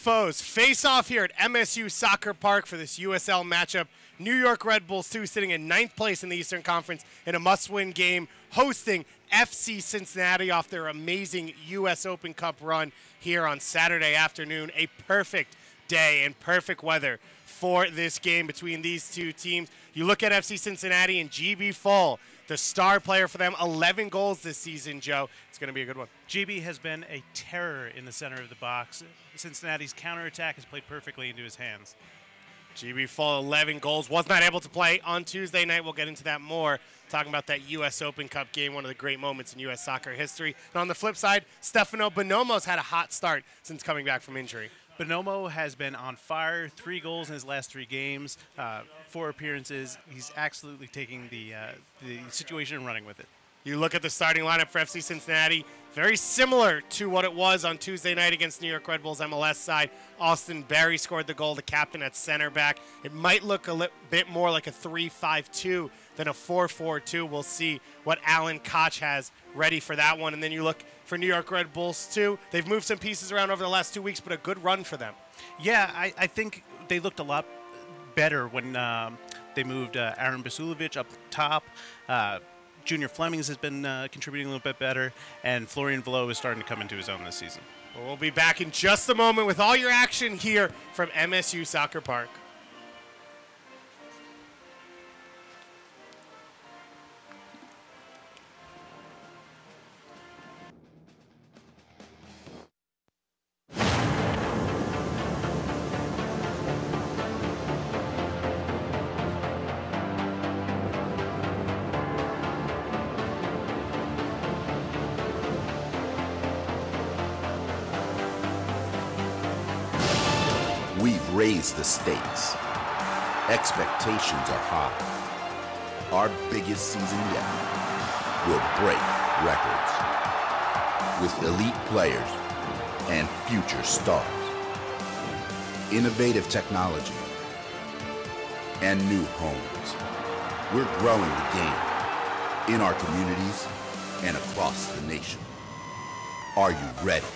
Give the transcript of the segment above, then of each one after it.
foes face off here at MSU Soccer Park for this USL matchup. New York Red Bulls 2 sitting in 9th place in the Eastern Conference in a must-win game, hosting FC Cincinnati off their amazing US Open Cup run here on Saturday afternoon. A perfect day and perfect weather for this game between these two teams. You look at FC Cincinnati and GB Full, the star player for them, 11 goals this season, Joe. It's going to be a good one. GB has been a terror in the center of the box. Cincinnati's counterattack has played perfectly into his hands. GB Full, 11 goals. Was not able to play on Tuesday night. We'll get into that more, talking about that U.S. Open Cup game, one of the great moments in U.S. soccer history. And on the flip side, Stefano Bonomo's had a hot start since coming back from injury. Bonomo has been on fire, 3 goals in his last 3 games, 4 appearances. He's absolutely taking the situation and running with it. You look at the starting lineup for FC Cincinnati, very similar to what it was on Tuesday night against New York Red Bulls MLS side. Austin Barry scored the goal, the captain at center back. It might look a bit more like a 3-5-2 than a 4-4-2. We'll see what Alan Koch has ready for that one. And then you look for New York Red Bulls too. They've moved some pieces around over the last 2 weeks, but a good run for them. Yeah, I think they looked a lot better when they moved Aaron Basulovic up top. Junior Flemings has been contributing a little bit better, and Florian Velo is starting to come into his own this season. Well, we'll be back in just a moment with all your action here from MSU Soccer Park. We've raised the stakes. Expectations are high. Our biggest season yet will break records with elite players and future stars, innovative technology, and new homes. We're growing the game in our communities and across the nation. Are you ready?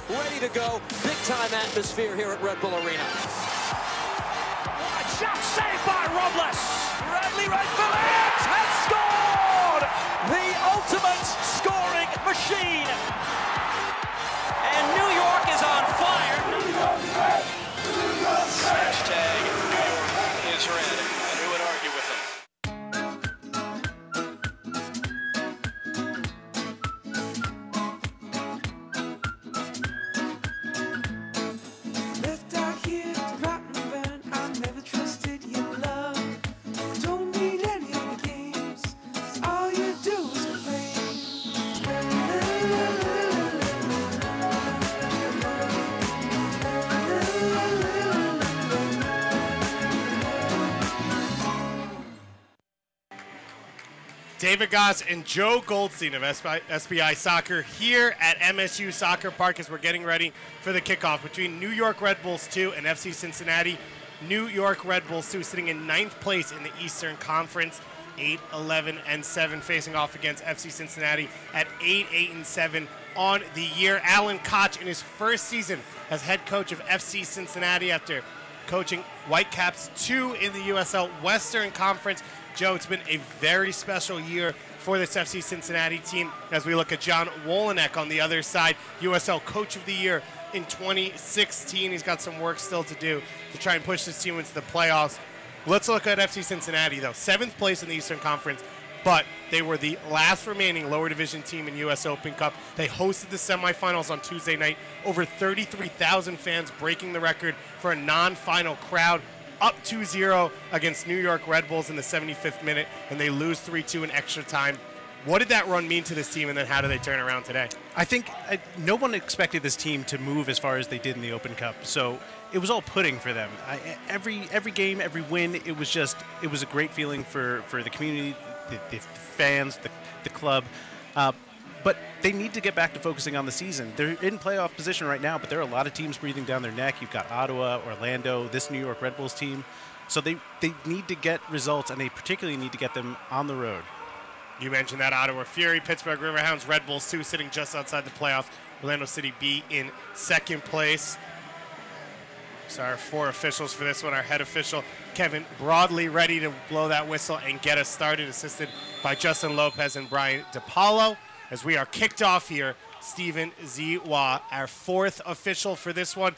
Ready to go. Big-time atmosphere here at Red Bull Arena. What a shot saved by Robles. Bradley right for it has scored! The ultimate scoring machine. And New York is on fire. Hashtag New York is red. And who would argue with them? David Goss and Joe Goldstein of SBI Soccer here at MSU Soccer Park as we're getting ready for the kickoff between New York Red Bulls 2 and FC Cincinnati. New York Red Bulls 2 sitting in 9th place in the Eastern Conference, 8-11-7, facing off against FC Cincinnati at 8-8-7 on the year. Alan Koch in his first season as head coach of FC Cincinnati after coaching Whitecaps 2 in the USL Western Conference. Joe, it's been a very special year for this FC Cincinnati team as we look at John Wolynek on the other side, USL Coach of the Year in 2016. He's got some work still to do to try and push this team into the playoffs. Let's look at FC Cincinnati, though. 7th place in the Eastern Conference, but they were the last remaining lower division team in US Open Cup. They hosted the semifinals on Tuesday night. Over 33,000 fans, breaking the record for a non-final crowd. Up 2-0 against New York Red Bulls in the 75th minute, and they lose 3-2 in extra time. What did that run mean to this team, and then how do they turn around today? I think no one expected this team to move as far as they did in the Open Cup, so it was all pudding for them. Every game, every win, it was a great feeling for the community, the fans, the club. But they need to get back to focusing on the season. They're in playoff position right now, but there are a lot of teams breathing down their neck. You've got Ottawa, Orlando, this New York Red Bulls team. So they need to get results, and they particularly need to get them on the road. You mentioned that Ottawa Fury, Pittsburgh Riverhounds, Red Bulls 2 sitting just outside the playoffs. Orlando City B in second place. So our 4 officials for this one. Our head official, Kevin Broadley, ready to blow that whistle and get us started, assisted by Justin Lopez and Brian DiPaolo. As we are kicked off here, Stephen Ziwa, our 4th official for this one.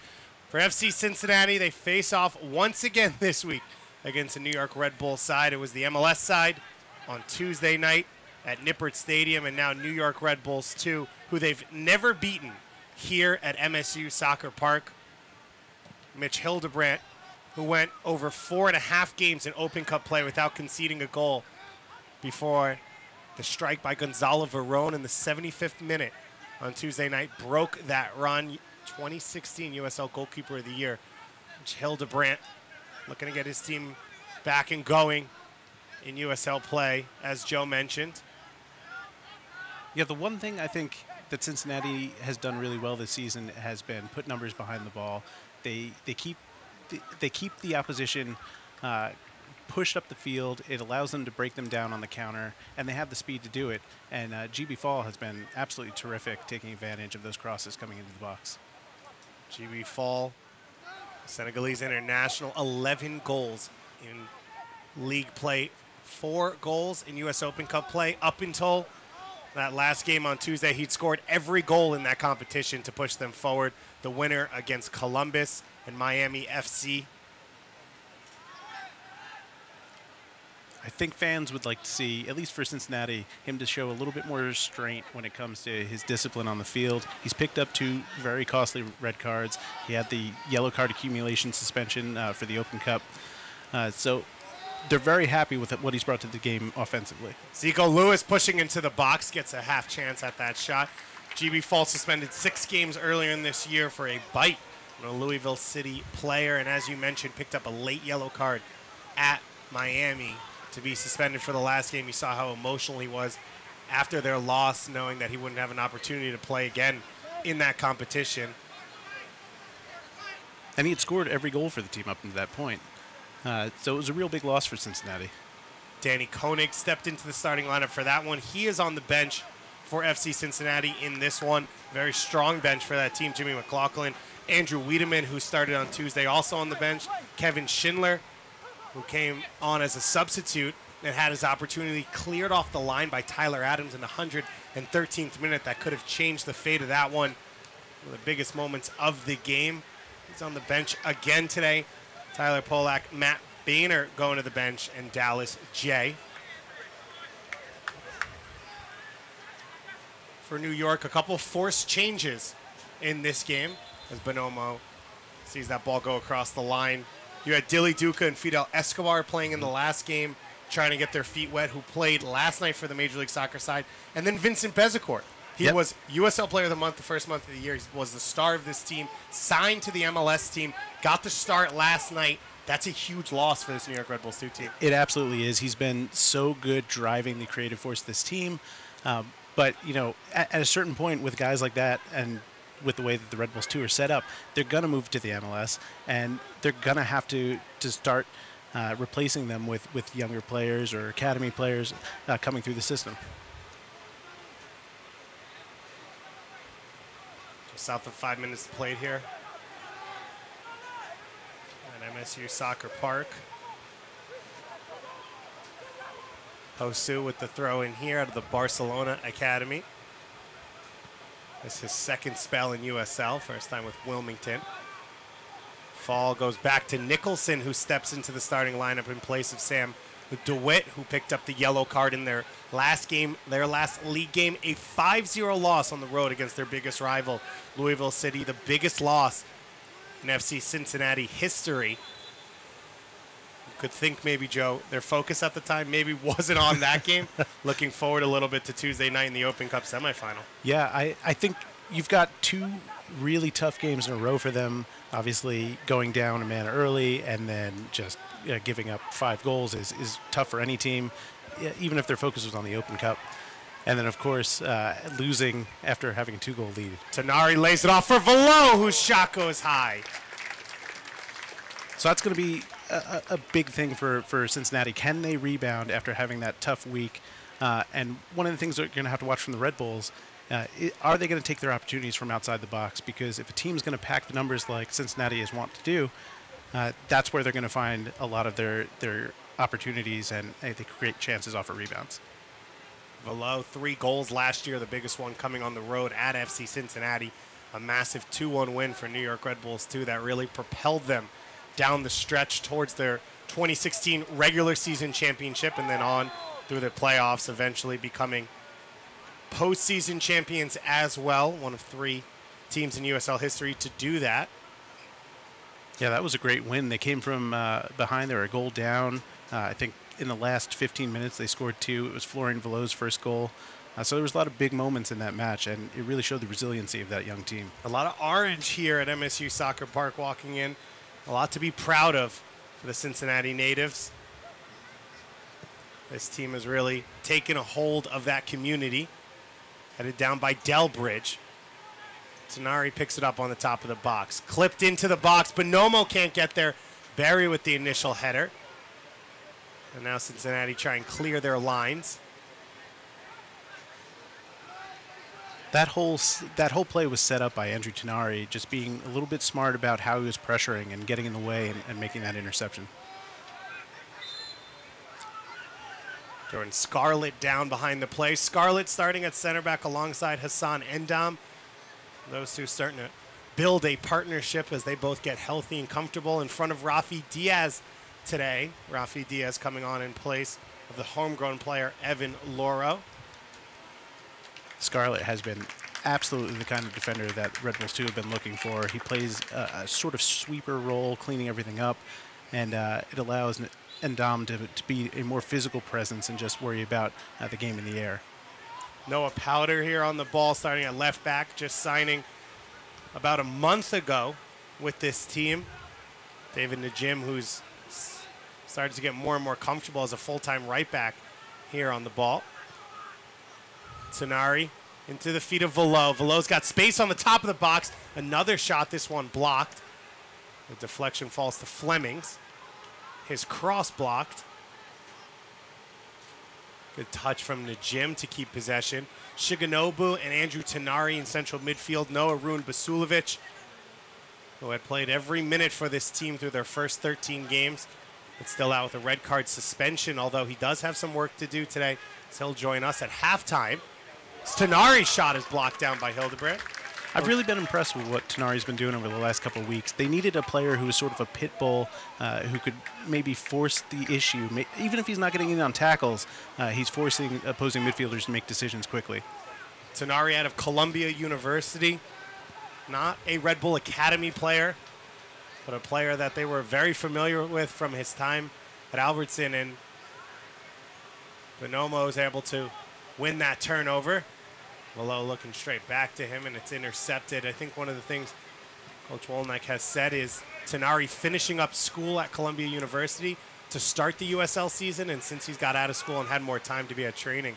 For FC Cincinnati, they face off once again this week against the New York Red Bull side. It was the MLS side on Tuesday night at Nippert Stadium, and now New York Red Bulls 2, who they've never beaten here at MSU Soccer Park. Mitch Hildebrandt, who went over 4.5 games in Open Cup play without conceding a goal before the strike by Gonzalo Verón in the 75th minute on Tuesday night broke that run. 2016 USL Goalkeeper of the Year. Mitch Hildebrandt looking to get his team back and going in USL play, as Joe mentioned. Yeah, the one thing I think that Cincinnati has done really well this season has been put numbers behind the ball. They keep the opposition pushed up the field. It allows them to break them down on the counter, and they have the speed to do it. And GB Fall has been absolutely terrific, taking advantage of those crosses coming into the box. GB Fall, Senegalese international, 11 goals in league play, 4 goals in U.S. Open Cup play. Up until that last game on Tuesday, he'd scored every goal in that competition to push them forward. The winner against Columbus and Miami FC. I think fans would like to see, at least for Cincinnati, him to show a little bit more restraint when it comes to his discipline on the field. He's picked up 2 very costly red cards. He had the yellow card accumulation suspension for the Open Cup. So they're very happy with what he's brought to the game offensively. Zico Lewis pushing into the box, gets a half chance at that shot. GB Fall suspended 6 games earlier in this year for a bite on a Louisville City player, and as you mentioned, picked up a late yellow card at Miami to be suspended for the last game. You saw how emotional he was after their loss, knowing that he wouldn't have an opportunity to play again in that competition. And he had scored every goal for the team up to that point. So it was a real big loss for Cincinnati. Danny Koenig stepped into the starting lineup for that one. He is on the bench for FC Cincinnati in this one. Very strong bench for that team. Jimmy McLaughlin, Andrew Wiedemann, who started on Tuesday, also on the bench. Kevin Schindler, who came on as a substitute and had his opportunity cleared off the line by Tyler Adams in the 113th minute. That could have changed the fate of that one. One of the biggest moments of the game. He's on the bench again today. Tyler Polak, Matt Boehner going to the bench, and Dallas J. For New York, a couple forced changes in this game as Bonomo sees that ball go across the line. You had Dilly Duca and Fidel Escobar playing in the last game, trying to get their feet wet, who played last night for the Major League Soccer side. And then Vincent Bezecourt. He was USL Player of the Month the first month of the year. He was the star of this team, signed to the MLS team, got the start last night. That's a huge loss for this New York Red Bulls 2 team. It absolutely is. He's been so good driving the creative force of this team. But, you know, at a certain point with guys like that and with the way that the Red Bulls 2 are set up, they're going to move to the MLS, and they're going to have to start replacing them with younger players or academy players coming through the system. South of 5 minutes played here at MSU Soccer Park. Posu with the throw in here out of the Barcelona Academy. This is his second spell in USL, first time with Wilmington. Fall goes back to Nicholson, who steps into the starting lineup in place of Sam DeWitt, who picked up the yellow card in their last game, their last league game, a 5-0 loss on the road against their biggest rival, Louisville City, the biggest loss in FC Cincinnati history. You could think maybe, Joe, their focus at the time maybe wasn't on that game. Looking forward a little bit to Tuesday night in the Open Cup semifinal. Yeah, I think you've got 2 really tough games in a row for them. Obviously, going down a man early and then just giving up 5 goals is tough for any team. even if their focus was on the Open Cup. And then, of course, losing after having a 2-goal lead. Tenari lays it off for Velo, whose shot goes high. So that's going to be a big thing for Cincinnati. Can they rebound after having that tough week? And one of the things that you're going to have to watch from the Red Bulls, are they going to take their opportunities from outside the box? Because if a team's going to pack the numbers like Cincinnati is wont to do, that's where they're going to find a lot of their opportunities, and they create chances off of rebounds. Velo, 3 goals last year, the biggest one coming on the road at FC Cincinnati. A massive 2-1 win for New York Red Bulls, too, that really propelled them down the stretch towards their 2016 regular season championship and then on through the playoffs, eventually becoming postseason champions as well. One of 3 teams in USL history to do that. Yeah, that was a great win. They came from behind. They were a goal down. I think in the last 15 minutes they scored 2. It was Florian Velo's first goal. So there was a lot of big moments in that match, and it really showed the resiliency of that young team. A lot of orange here at MSU Soccer Park walking in. A lot to be proud of for the Cincinnati natives. This team has really taken a hold of that community. Headed down by Delbridge. Tenari picks it up on the top of the box. Clipped into the box. Bonomo can't get there. Barry with the initial header. And now Cincinnati try and clear their lines. That whole play was set up by Andrew Tenari, just being a little bit smart about how he was pressuring and getting in the way and making that interception. Jordan Scarlett down behind the play. Scarlett starting at center back alongside Hassan Endam. Those two starting to build a partnership as they both get healthy and comfortable in front of Rafi Diaz today. Rafi Diaz coming on in place of the homegrown player Evan Loro. Scarlett has been absolutely the kind of defender that Red Bulls 2 have been looking for. He plays a sort of sweeper role, cleaning everything up, and it allows Endam to be a more physical presence and just worry about the game in the air. Noah Powder here on the ball, starting at left back, just signing about a month ago with this team. David Najim, who's started to get more and more comfortable as a full-time right back here on the ball. Tenari into the feet of Velo. Velo's got space on the top of the box. Another shot, this one blocked. The deflection falls to Flemings. His cross blocked. Good touch from Najim to keep possession. Shiganobu and Andrew Tenari in central midfield. Noah Rune Basulovic, who had played every minute for this team through their first 13 games, but still out with a red card suspension, although he does have some work to do today. So he'll join us at halftime. Tenari's shot is blocked down by Hildebrandt. I've really been impressed with what Tenari's been doing over the last couple of weeks. They needed a player who was sort of a pit bull, who could maybe force the issue. Even if he's not getting in on tackles, he's forcing opposing midfielders to make decisions quickly. Tenari out of Columbia University. Not a Red Bull Academy player, but a player that they were very familiar with from his time at Albertson. And Bonomo is able to win that turnover. Velo looking straight back to him, and it's intercepted. I think one of the things Coach Wolnick has said is Tenari finishing up school at Columbia University to start the USL season, and since he's got out of school and had more time to be at training,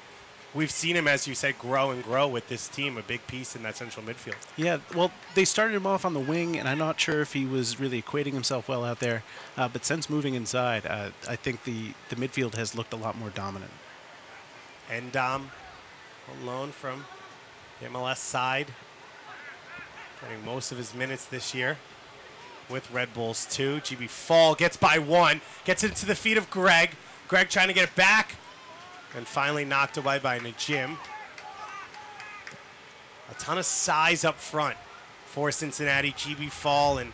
we've seen him, as you said, grow and grow with this team, a big piece in that central midfield. Yeah, well, they started him off on the wing, and I'm not sure if he was really equating himself well out there, but since moving inside, I think the midfield has looked a lot more dominant. Endam, on loan from the MLS side, getting most of his minutes this year with Red Bulls 2. GB Fall gets by 1, gets it into the feet of Greg. Greg trying to get it back, and finally knocked away by Najim. A ton of size up front for Cincinnati. GB Fall and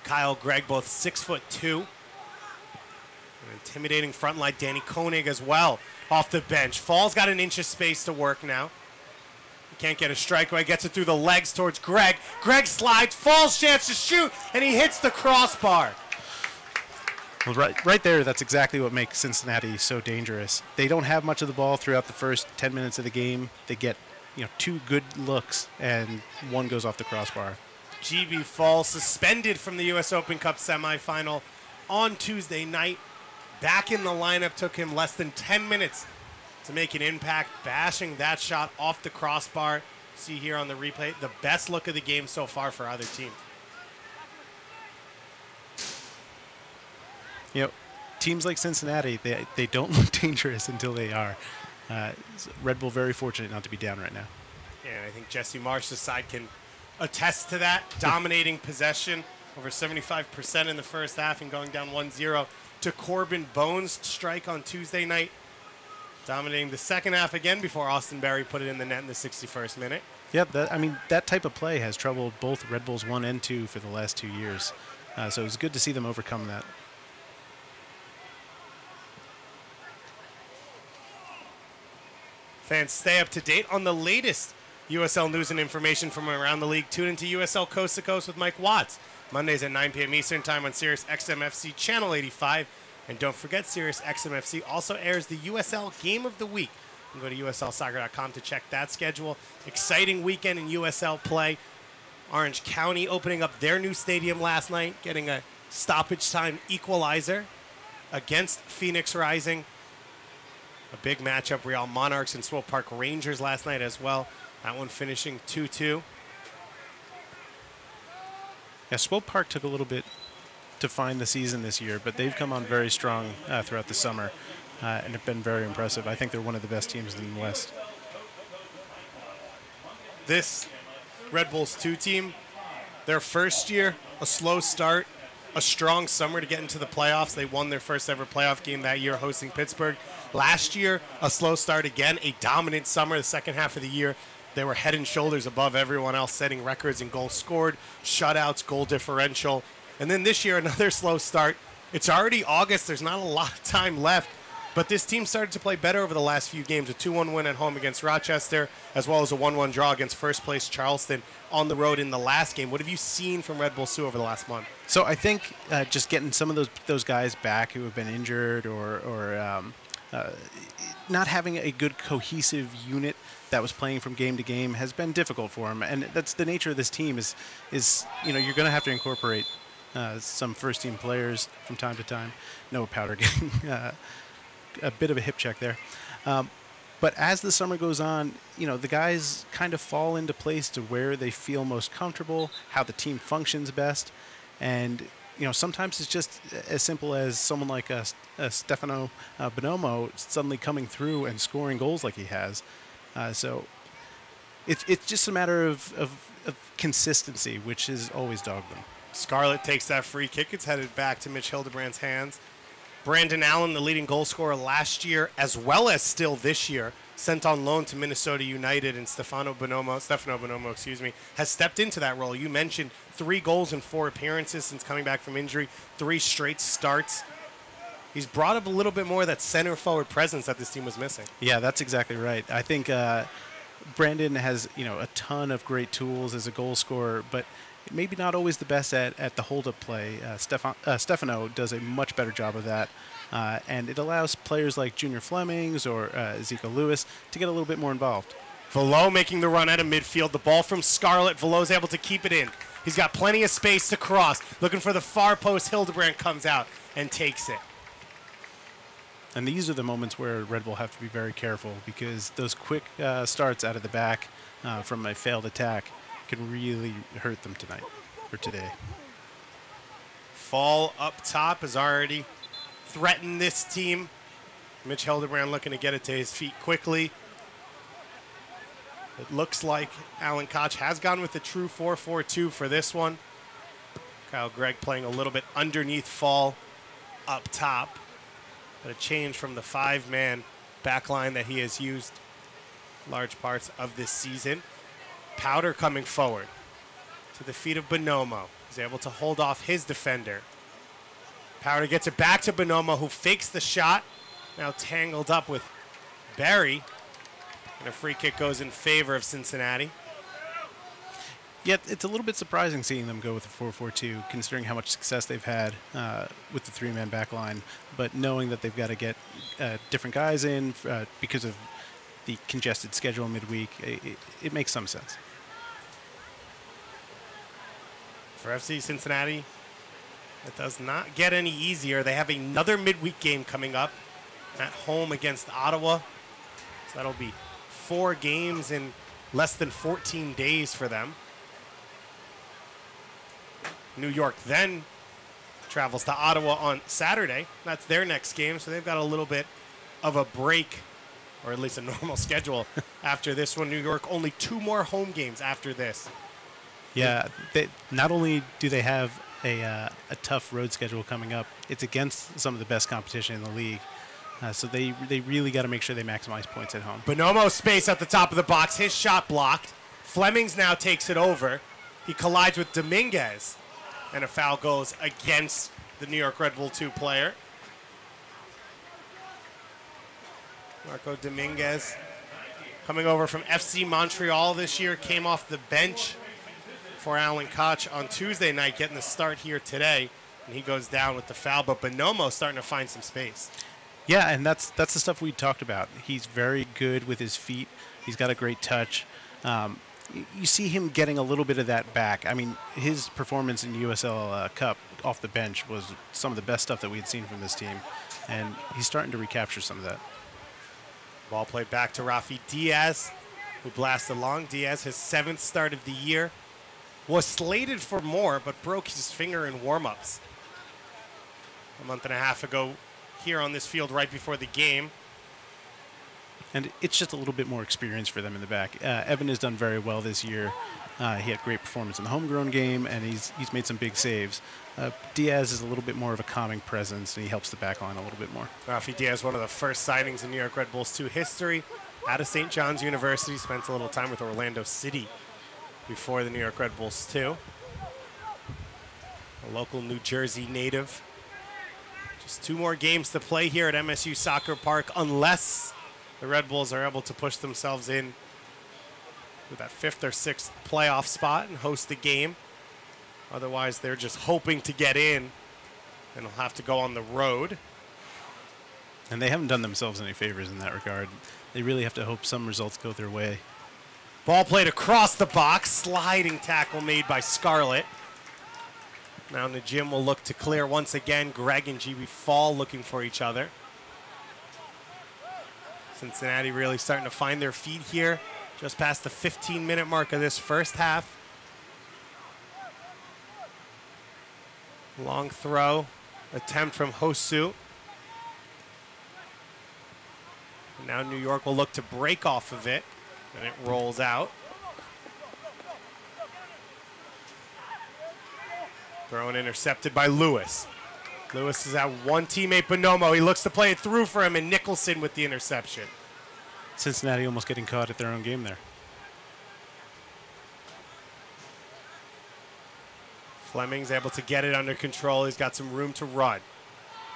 Kyle Gregg, both 6'2". An intimidating front line. Danny Koenig as well off the bench. Fall's got an inch of space to work now. He can't get a strike away. Gets it through the legs towards Greg. Greg slides. Fall's chance to shoot, and he hits the crossbar. Well, right there, that's exactly what makes Cincinnati so dangerous. They don't have much of the ball throughout the first 10 minutes of the game. They get, 2 good looks, and one goes off the crossbar. GB Fall suspended from the U.S. Open Cup semifinal on Tuesday night. Back in the lineup, took him less than 10 minutes to make an impact, bashing that shot off the crossbar. See here on the replay, the best look of the game so far for either team. You know, teams like Cincinnati, they don't look dangerous until they are. Red Bull very fortunate not to be down right now. Yeah, and I think Jesse Marsh's side can attest to that. Dominating possession, over 75% in the first half and going down 1-0 to Corbin Bones' strike on Tuesday night. Dominating the second half again before Austin Berry put it in the net in the 61st minute. Yeah, that type of play has troubled both Red Bulls 1 and 2 for the last 2 years. So it was good to see them overcome that. Fans, stay up to date on the latest USL news and information from around the league. Tune into USL Coast to Coast with Mike Watts. Mondays at 9 p.m. Eastern Time on Sirius XMFC Channel 85. And don't forget, Sirius XMFC also airs the USL Game of the Week. You can go to USLsoccer.com to check that schedule. Exciting weekend in USL play. Orange County opening up their new stadium last night, getting a stoppage time equalizer against Phoenix Rising. A big matchup, Real Monarchs and Swope Park Rangers last night as well. That one finishing 2-2. Yeah, Swope Park took a little bit to find the season this year, but they've come on very strong throughout the summer and have been very impressive. I think they're one of the best teams in the West. This Red Bulls 2 team, their first year, a slow start, a strong summer to get into the playoffs. They won their first ever playoff game that year hosting Pittsburgh. Last year, a slow start again, a dominant summer. The second half of the year, they were head and shoulders above everyone else, setting records in goals scored, shutouts, goal differential. And then this year, another slow start. It's already August. There's not a lot of time left. But this team started to play better over the last few games. A 2-1 win at home against Rochester, as well as a 1-1 draw against first place Charleston on the road in the last game. What have you seen from Red Bull Sioux over the last month? So I think just getting some of those guys back who have been injured or not having a good cohesive unit that was playing from game to game has been difficult for them. And that's the nature of this team is you're going to have to incorporate some first-team players from time to time. Noah Powder getting a bit of a hip check there. But as the summer goes on, the guys kind of fall into place to where they feel most comfortable, how the team functions best. And, sometimes it's just as simple as someone like a Stefano Bonomo suddenly coming through and scoring goals like he has. So it's just a matter of consistency, which has always dogged them. Scarlett takes that free kick. It's headed back to Mitch Hildebrand's hands. Brandon Allen, the leading goal scorer last year, as well as still this year, sent on loan to Minnesota United, and Stefano Bonomo, has stepped into that role. You mentioned 3 goals in 4 appearances since coming back from injury, 3 straight starts. He's brought up a little bit more of that center forward presence that this team was missing. Yeah, that's exactly right. I think Brandon has a ton of great tools as a goal scorer, but maybe not always the best at the hold-up play. Stefano does a much better job of that, and it allows players like Junior Flemings or Zico Lewis to get a little bit more involved. Velo making the run out of midfield. The ball from Scarlett. Velo's able to keep it in. He's got plenty of space to cross. Looking for the far post. Hildebrand comes out and takes it. And these are the moments where Red Bull have to be very careful, because those quick starts out of the back from a failed attack can really hurt them tonight or today. Fall up top has already threatened this team. Mitch Hildebrand looking to get it to his feet quickly. It looks like Alan Koch has gone with the true 4-4-2 for this one. Kyle Gregg playing a little bit underneath Fall up top. But a change from the 5-man back line that he has used large parts of this season. Powder coming forward to the feet of Bonomo. He's able to hold off his defender. Powder gets it back to Bonomo, who fakes the shot. Now tangled up with Barry. And a free kick goes in favor of Cincinnati. Yet it's a little bit surprising seeing them go with the 4-4-2, considering how much success they've had with the 3-man back line. But knowing that they've got to get different guys in because of the congested schedule midweek, it makes some sense. For FC Cincinnati, it does not get any easier. They have another midweek game coming up at home against Ottawa. So that'll be 4 games in less than 14 days for them. New York then travels to Ottawa on Saturday. That's their next game, so they've got a little bit of a break, or at least a normal schedule after this one. New York only 2 more home games after this. Yeah, not only do they have a tough road schedule coming up, it's against some of the best competition in the league. So they really got to make sure they maximize points at home. Bonomo space at the top of the box. His shot blocked. Flemings now takes it over. He collides with Dominguez. And a foul goes against the New York Red Bull 2 player. Marco Dominguez, coming over from FC Montreal this year, came off the bench for Alan Koch on Tuesday night, getting the start here today. And he goes down with the foul, but Bonomo starting to find some space. Yeah, and that's the stuff we talked about. He's very good with his feet. He's got a great touch. You see him getting a little bit of that back. I mean, his performance in the USL Cup off the bench was some of the best stuff that we had seen from this team, and he's starting to recapture some of that. Ball played back to Rafi Diaz, who blasted long. Diaz, his 7th start of the year, was slated for more, but broke his finger in warm-ups a month and a half ago here on this field right before the game. And it's just a little bit more experience for them in the back. Evan has done very well this year. He had great performance in the homegrown game, and he's made some big saves. Diaz is a little bit more of a calming presence, and he helps the back line a little bit more. Rafi Diaz, one of the first signings in New York Red Bulls 2 history, out of St. John's University, spent a little time with Orlando City before the New York Red Bulls 2. A local New Jersey native. Just 2 more games to play here at MSU Soccer Park, unless the Red Bulls are able to push themselves in with that 5th or 6th playoff spot and host the game. Otherwise, they're just hoping to get in, and will have to go on the road. And they haven't done themselves any favors in that regard. They really have to hope some results go their way. Ball played across the box. Sliding tackle made by Scarlett. Now Najim will look to clear once again. Greg and GB Fall looking for each other. Cincinnati really starting to find their feet here. Just past the 15-minute mark of this first half. Long throw. Attempt from Hosu. And now New York will look to break off of it. And it rolls out. Thrown intercepted by Lewis. Lewis is at one teammate, Bonomo. He looks to play it through for him, and Nicholson with the interception. Cincinnati almost getting caught at their own game there. Fleming's able to get it under control. He's got some room to run.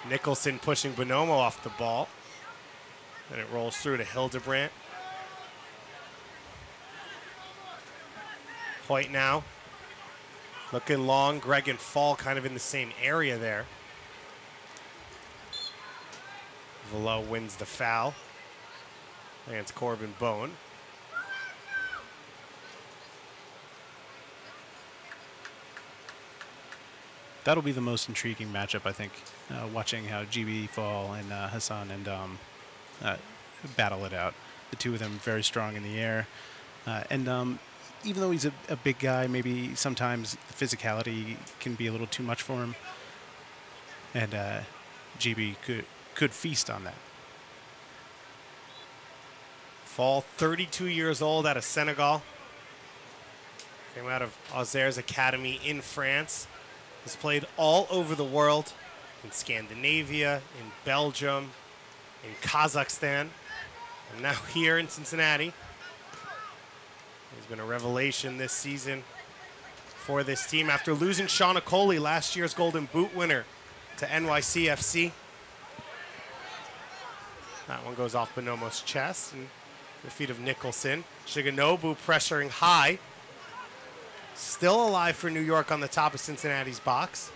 Nicholson pushing Bonomo off the ball. And it rolls through to Hildebrandt. Hoyt now. Looking long. Greg and Fall kind of in the same area there. Velo wins the foul against Corbin Bone. That'll be the most intriguing matchup, I think, watching how GB Fall and Hassan and battle it out. The two of them very strong in the air. Even though he's a big guy, maybe sometimes the physicality can be a little too much for him. And GB could feast on that. Fall, 32 years old, out of Senegal. Came out of Auxerre's academy in France. Has played all over the world, in Scandinavia, in Belgium, in Kazakhstan, and now here in Cincinnati. He's been a revelation this season for this team after losing Sean Okoli, last year's Golden Boot winner, to NYCFC. That one goes off Bonomo's chest and the feet of Nicholson. Shigenobu pressuring high. Still alive for New York on the top of Cincinnati's box.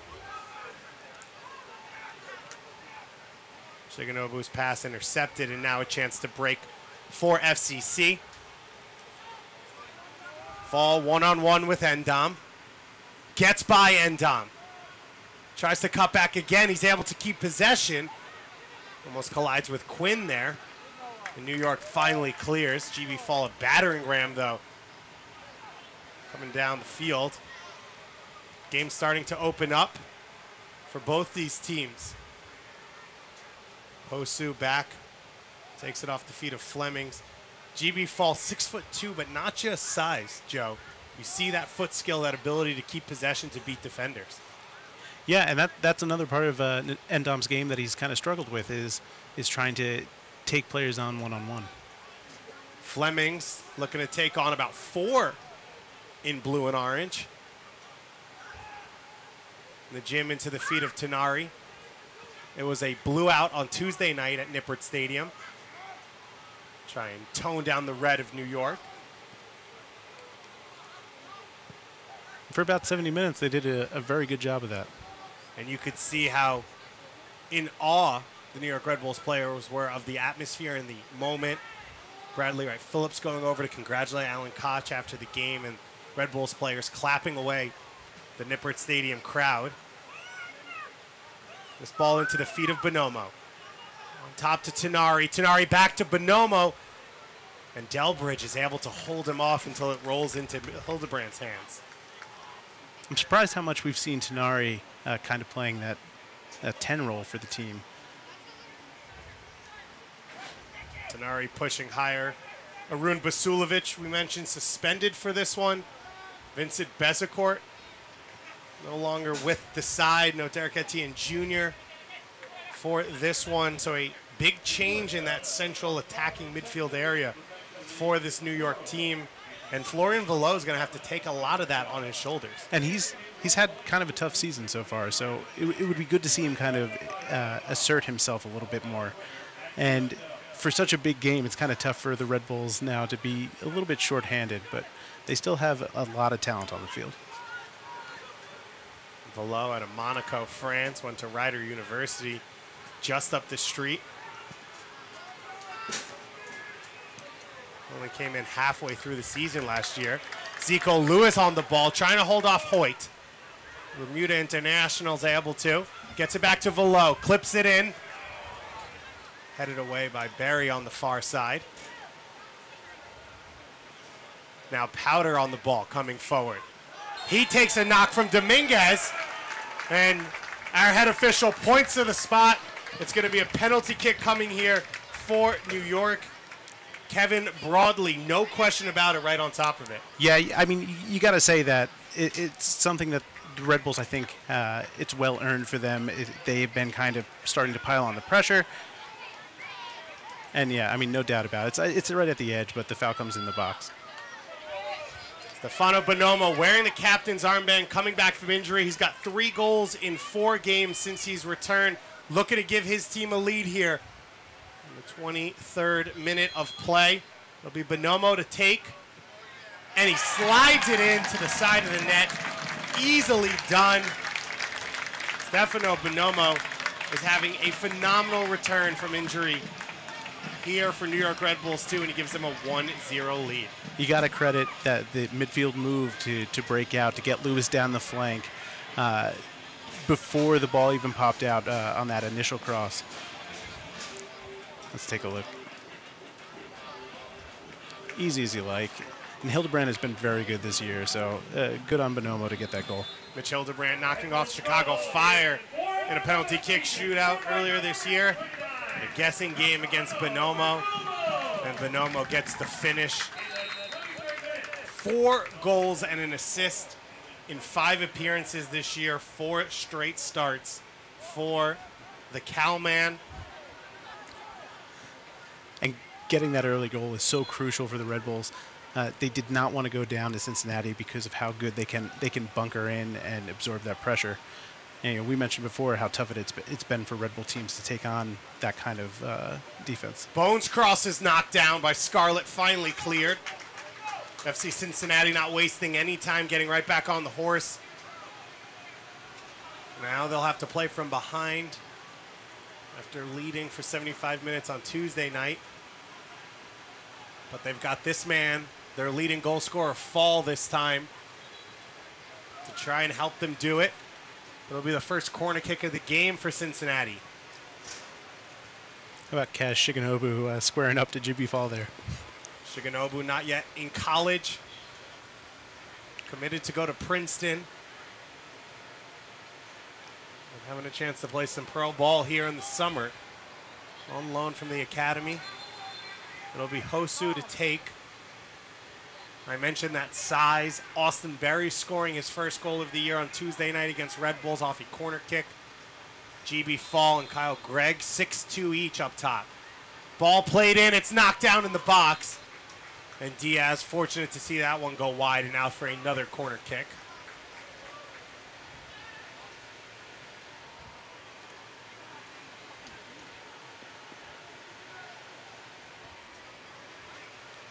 Shigenobu's pass intercepted, and now a chance to break for FCC. Fall one-on-one with Endom. Gets by Endom. Tries to cut back again. He's able to keep possession. Almost collides with Quinn there. And New York finally clears. GB Fall a battering ram, though, coming down the field. Game starting to open up for both these teams. Hosu back, takes it off the feet of Flemings. GB Fall 6'2", but not just size, Joe. You see that foot skill, that ability to keep possession to beat defenders. Yeah, and that's another part of Endom's game that he's kind of struggled with is trying to take players on one-on-one. Flemings looking to take on about 4 in blue and orange. The gym into the feet of Tenari. It was a blue out on Tuesday night at Nippert Stadium. Try and tone down the red of New York. For about 70 minutes, they did a very good job of that. And you could see how in awe the New York Red Bulls players were of the atmosphere and the moment. Bradley Wright Phillips going over to congratulate Alan Koch after the game, and Red Bulls players clapping away the Nippert Stadium crowd. This ball into the feet of Bonomo. On top to Tenari. Tenari back to Bonomo. And Delbridge is able to hold him off until it rolls into Hildebrandt's hands. I'm surprised how much we've seen Tenari kind of playing that 10 role for the team. Tenari pushing higher. Arun Basulovic, we mentioned, suspended for this one. Vincent Bezecourt, no longer with the side. No Derek Etienne Jr. for this one. So a big change in that central attacking midfield area for this New York team. And Florian Velo is going to have to take a lot of that on his shoulders. And he's had kind of a tough season so far, so it would be good to see him kind of assert himself a little bit more. And for such a big game, it's kind of tough for the Red Bulls now to be a little bit shorthanded, but they still have a lot of talent on the field. Velo out of Monaco, France, went to Rider University just up the street. Only came in halfway through the season last year. Zico Lewis on the ball, trying to hold off Hoyt. Bermuda International's able to. Gets it back to Velo, clips it in. Headed away by Barry on the far side. Now Powder on the ball, coming forward. He takes a knock from Dominguez, and our head official points to the spot. It's going to be a penalty kick coming here for New York. Kevin Broadley, no question about it, right on top of it. Yeah, I mean, you got to say that it's something that the Red Bulls, I think, it's well earned for them. They've been kind of starting to pile on the pressure. And yeah, I mean, no doubt about it. It's right at the edge, but the foul comes in the box. Stefano Bonomo wearing the captain's armband, coming back from injury. He's got 3 goals in 4 games since he's returned. Looking to give his team a lead here. In the 23rd minute of play. It'll be Bonomo to take. And he slides it into the side of the net. Easily done. Stefano Bonomo is having a phenomenal return from injury here for New York Red Bulls too, and he gives them a 1-0 lead. You got to credit that the midfield move to break out, to get Lewis down the flank before the ball even popped out on that initial cross. Let's take a look. Easy as you like. And Hildebrandt has been very good this year, so good on Bonomo to get that goal. Mitch Hildebrandt knocking off Chicago Fire in a penalty kick shootout earlier this year. A guessing game against Bonomo, and Bonomo gets the finish. 4 goals and an assist in 5 appearances this year, 4 straight starts for the Cowman. And getting that early goal is so crucial for the Red Bulls. They did not want to go down to Cincinnati because of how good they can bunker in and absorb that pressure. And, you know, we mentioned before how tough it's been for Red Bull teams to take on that kind of defense. Bones cross is knocked down by Scarlett, finally cleared. FC Cincinnati not wasting any time, getting right back on the horse. Now they'll have to play from behind after leading for 75 minutes on Tuesday night. But they've got this man, their leading goal scorer, Fall this time to try and help them do it. It'll be the first corner kick of the game for Cincinnati. How about Kaz Shigenobu squaring up to Jibby Fall there? Shigenobu not yet in college. Committed to go to Princeton. And having a chance to play some pro ball here in the summer. On loan from the academy. It'll be Hosu to take. I mentioned that size. Austin Berry scoring his first goal of the year on Tuesday night against Red Bulls off a corner kick. GB Fall and Kyle Gregg, 6'2" each up top. Ball played in, it's knocked down in the box. And Diaz fortunate to see that one go wide and out for another corner kick.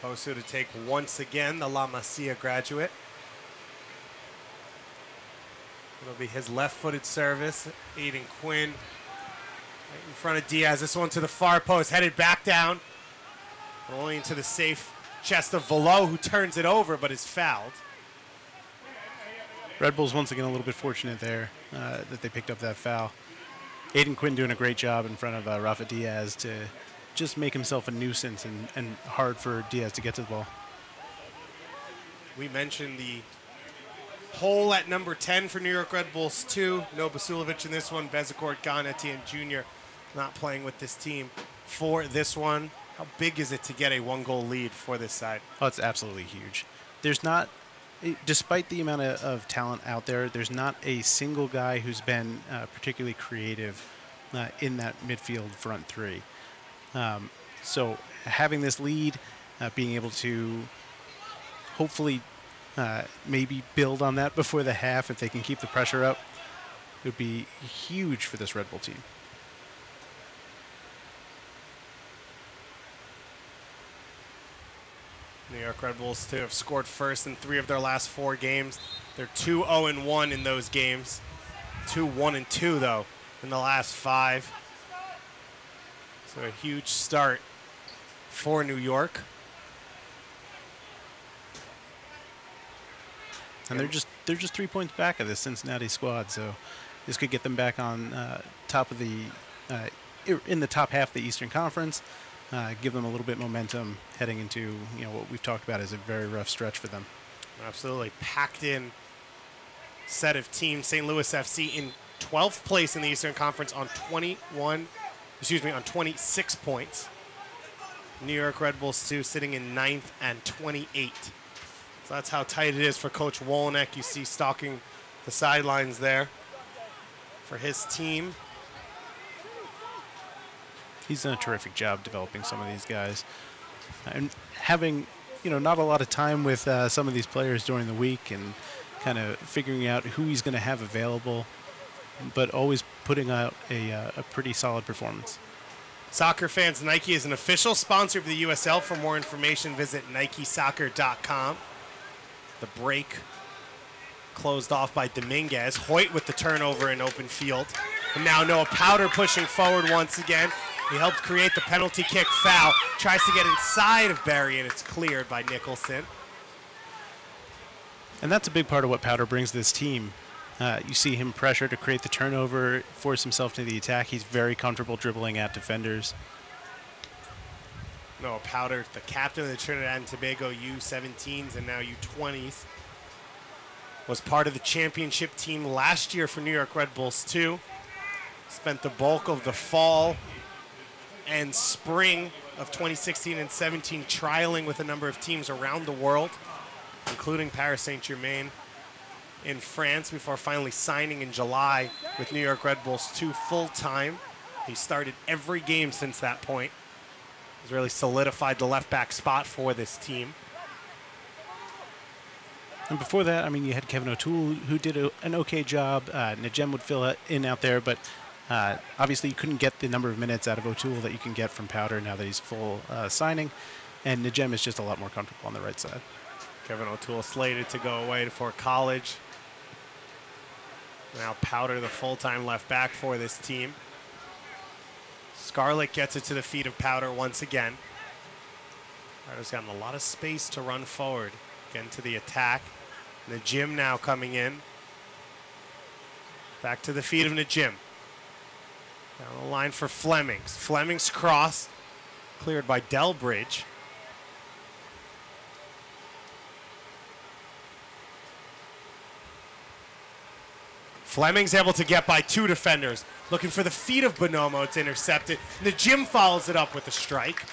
Hosu to take once again, the La Masia graduate. It'll be his left-footed service. Aiden Quinn right in front of Diaz. This one to the far post, headed back down. Rolling into the safe chest of Velo, who turns it over but is fouled. Red Bulls once again a little bit fortunate there that they picked up that foul. Aiden Quinn doing a great job in front of Rafa Diaz to just make himself a nuisance and hard for Diaz to get to the ball. We mentioned the hole at number 10 for New York Red Bulls 2. No Basulovic in this one. Bezecourt Gan Etienne Jr. not playing with this team for this one. How big is it to get a one-goal lead for this side? Oh, it's absolutely huge. There's not, despite the amount of talent out there, there's not a single guy who's been particularly creative in that midfield front three. So having this lead, being able to hopefully maybe build on that before the half if they can keep the pressure up, it would be huge for this Red Bull team. New York Red Bulls too have scored first in 3 of their last 4 games. They're 2-0-1 in those games. 2-1-2 though in the last 5. So a huge start for New York. And they're just 3 points back of this Cincinnati squad, so this could get them back on top of the in the top half of the Eastern Conference. Give them a little bit momentum heading into what we've talked about as a very rough stretch for them. Absolutely packed in set of teams. St. Louis FC in 12th place in the Eastern Conference on 26 points. New York Red Bulls 2 sitting in 9th and 28. So that's how tight it is for Coach Wolenek. You see stalking the sidelines there for his team. He's done a terrific job developing some of these guys. And having, not a lot of time with some of these players during the week and kind of figuring out who he's going to have available, but always putting out a pretty solid performance. Soccer fans, Nike is an official sponsor of the USL. For more information, visit NikeSoccer.com. The break closed off by Dominguez. Hoyt with the turnover in open field. And now Noah Powder pushing forward once again. He helped create the penalty kick foul. Tries to get inside of Barry, and it's cleared by Nicholson. And that's a big part of what Powder brings to this team. You see him pressure to create the turnover, force himself to the attack. He's very comfortable dribbling at defenders. Noah Powder, the captain of the Trinidad and Tobago U17s and now U20s, was part of the championship team last year for New York Red Bulls 2. Spent the bulk of the fall and spring of 2016 and 17 trialing with a number of teams around the world, including Paris Saint-Germain in France, before finally signing in July with New York Red Bulls 2 full-time. He started every game since that point. He's really solidified the left-back spot for this team. And before that, you had Kevin O'Toole, who did an okay job. Najem would fill in out there, but obviously you couldn't get the number of minutes out of O'Toole that you can get from Powder now that he's full signing. And Najem is just a lot more comfortable on the right side. Kevin O'Toole slated to go away for college. Now Powder, the full-time left back for this team. Scarlett gets it to the feet of Powder once again. Powder's gotten a lot of space to run forward. Again to the attack. Najim now coming in. Back to the feet of Najim. Down the line for Flemings. Flemings cross, cleared by Delbridge. Fleming's able to get by 2 defenders. Looking for the feet of Bonomo. It's intercepted. And the Jim follows it up with a strike.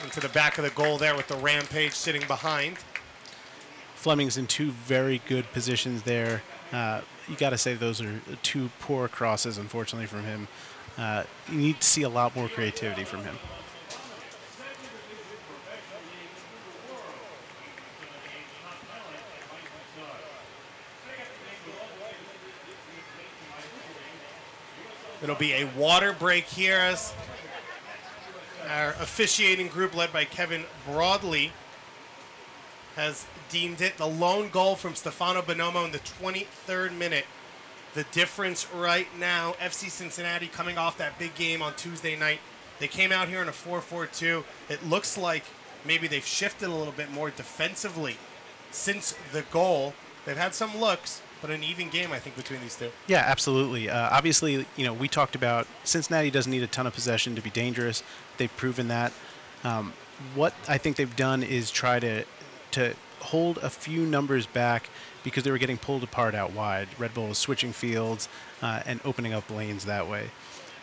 Into the back of the goal there with the Rampage sitting behind. Fleming's in 2 very good positions there. You got to say those are 2 poor crosses, unfortunately, from him. You need to see a lot more creativity from him. It'll be a water break here as our officiating group led by Kevin Broadley has deemed it the lone goal from Stefano Bonomo in the 23rd minute. The difference right now, FC Cincinnati coming off that big game on Tuesday night. They came out here in a 4-4-2. It looks like maybe they've shifted a little bit more defensively since the goal. They've had some looks, but an even game, I think, between these two. Yeah, absolutely. Obviously, we talked about Cincinnati doesn't need a ton of possession to be dangerous. They've proven that. What I think they've done is try to hold a few numbers back because they were getting pulled apart out wide. Red Bull was switching fields and opening up lanes that way.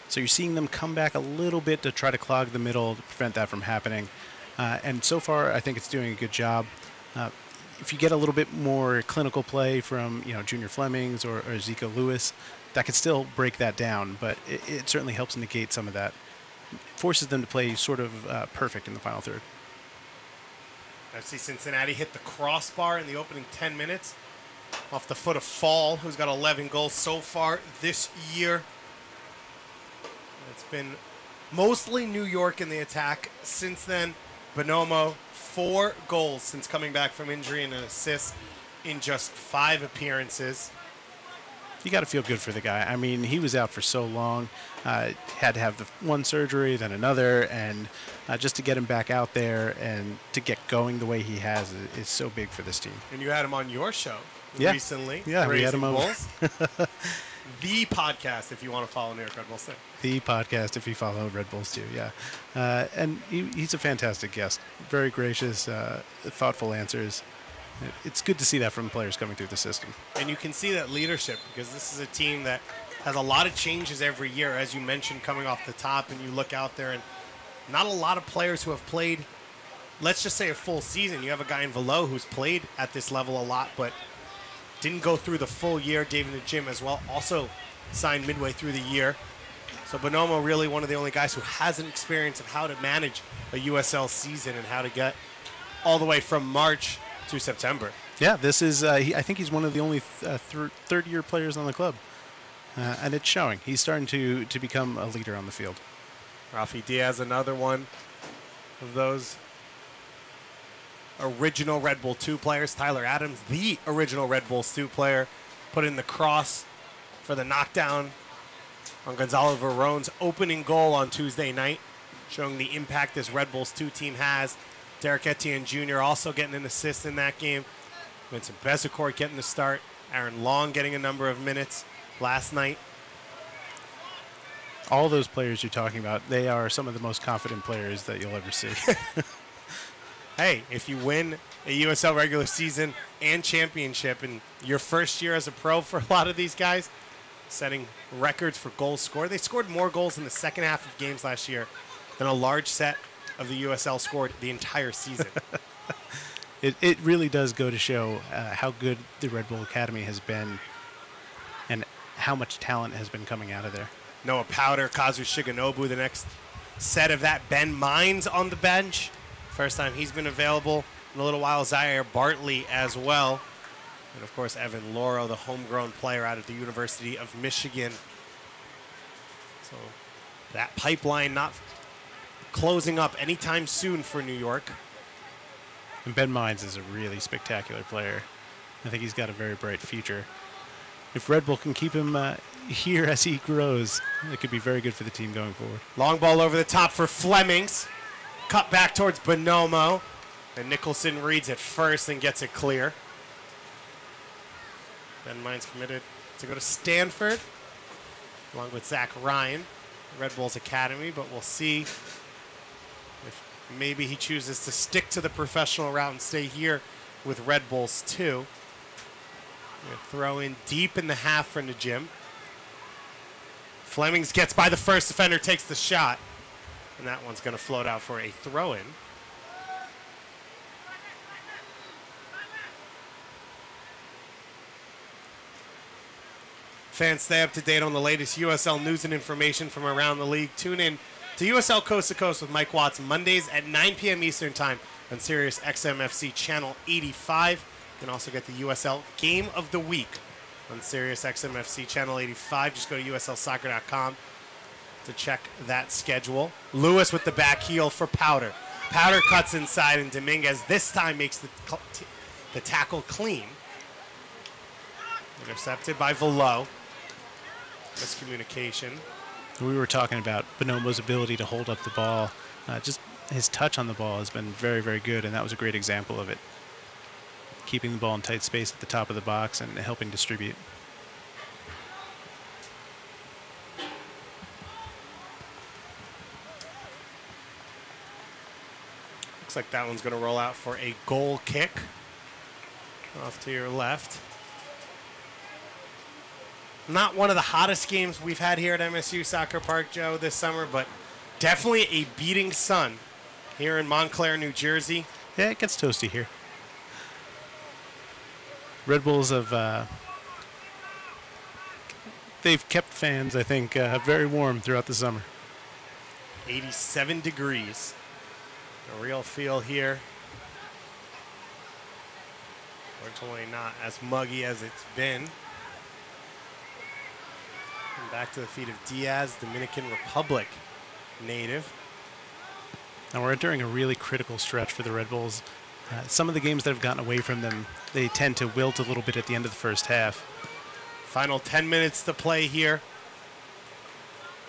So you're seeing them come back a little bit to try to clog the middle to prevent that from happening. And so far, I think it's doing a good job. If you get a little bit more clinical play from Junior Flemings or Zico Lewis, that could still break that down, but it certainly helps negate some of that. Forces them to play sort of perfect in the final third. FC Cincinnati hit the crossbar in the opening 10 minutes off the foot of Fall, who's got 11 goals so far this year. It's been mostly New York in the attack since then. Bonomo, 4 goals since coming back from injury and an assist in just 5 appearances. You got to feel good for the guy. I mean, he was out for so long, had to have the one surgery, then another, and just to get him back out there and to get going the way he has is so big for this team. And you had him on your show recently. Yeah, we had him on. The podcast, if you want to follow New York Red Bulls. The podcast, if you follow Red Bulls too, yeah. And he's a fantastic guest. Very gracious, thoughtful answers. It's good to see that from players coming through the system. And you can see that leadership because this is a team that has a lot of changes every year, as you mentioned, coming off the top, and you look out there and not a lot of players who have played, let's just say, a full season. You have a guy in Velo who's played at this level a lot, but didn't go through the full year. David and Jim as well also signed midway through the year. So Bonomo really one of the only guys who has an experience of how to manage a USL season and how to get all the way from March to September. Yeah, this is, I think he's one of the only third-year players on the club. And it's showing. He's starting to become a leader on the field. Rafi Diaz, another one of those original Red Bull 2 players. Tyler Adams, the original Red Bulls 2 player, put in the cross for the knockdown on Gonzalo Veron's opening goal on Tuesday night, showing the impact this Red Bulls 2 team has. Derek Etienne Jr. also getting an assist in that game. Vincent Bezecourt getting the start. Aaron Long getting a number of minutes last night. All those players you're talking about, they are some of the most confident players that you'll ever see. Hey, if you win a USL regular season and championship in your first year as a pro for a lot of these guys, setting records for goals scored. They scored more goals in the second half of games last year than a large set of the USL scored the entire season. It really does go to show how good the Red Bull Academy has been and how much talent has been coming out of there. Noah Powder, Kazu Shigenobu, the next set of that. Ben Mines on the bench. First time he's been available in a little while. Zaire Bartley as well. And, of course, Evan Loro, the homegrown player out of the University of Michigan. So that pipeline not closing up anytime soon for New York. And Ben Mines is a really spectacular player. I think he's got a very bright future. If Red Bull can keep him here as he grows, it could be very good for the team going forward. Long ball over the top for Flemings. Cut back towards Bonomo. And Nicholson reads it first and gets it clear. Ben Mines committed to go to Stanford. along with Zach Ryan, Red Bulls Academy, but we'll see if maybe he chooses to stick to the professional route and stay here with Red Bulls 2. Throw in deep in the half for Najim. Flemings gets by the first defender, takes the shot, and that one's going to float out for a throw-in. Fans, stay up to date on the latest USL news and information from around the league. Tune in to USL Coast to Coast with Mike Watts Mondays at 9 p.m. Eastern Time on Sirius XMFC Channel 85. You can also get the USL Game of the Week on Sirius XMFC Channel 85. Just go to USLsoccer.com to check that schedule. Lewis with the back heel for Powder. Powder cuts inside, and Dominguez this time makes the tackle clean. Intercepted by Velo. Miscommunication. We were talking about Bonomo's ability to hold up the ball. Just his touch on the ball has been very, very good, and that was a great example of it. Keeping the ball in tight space at the top of the box and helping distribute. Looks like that one's going to roll out for a goal kick. Off to your left. Not one of the hottest games we've had here at MSU Soccer Park, Joe, this summer, but definitely a beating sun here in Montclair, New Jersey. Yeah, it gets toasty here. Red Bulls have they've kept fans, I think, very warm throughout the summer. 87 degrees. A real feel here. Fortunately not as muggy as it's been. And back to the feet of Diaz, Dominican Republic native. Now we're entering a really critical stretch for the Red Bulls. Some of the games that have gotten away from them, they tend to wilt a little bit at the end of the first half. Final 10 minutes to play here.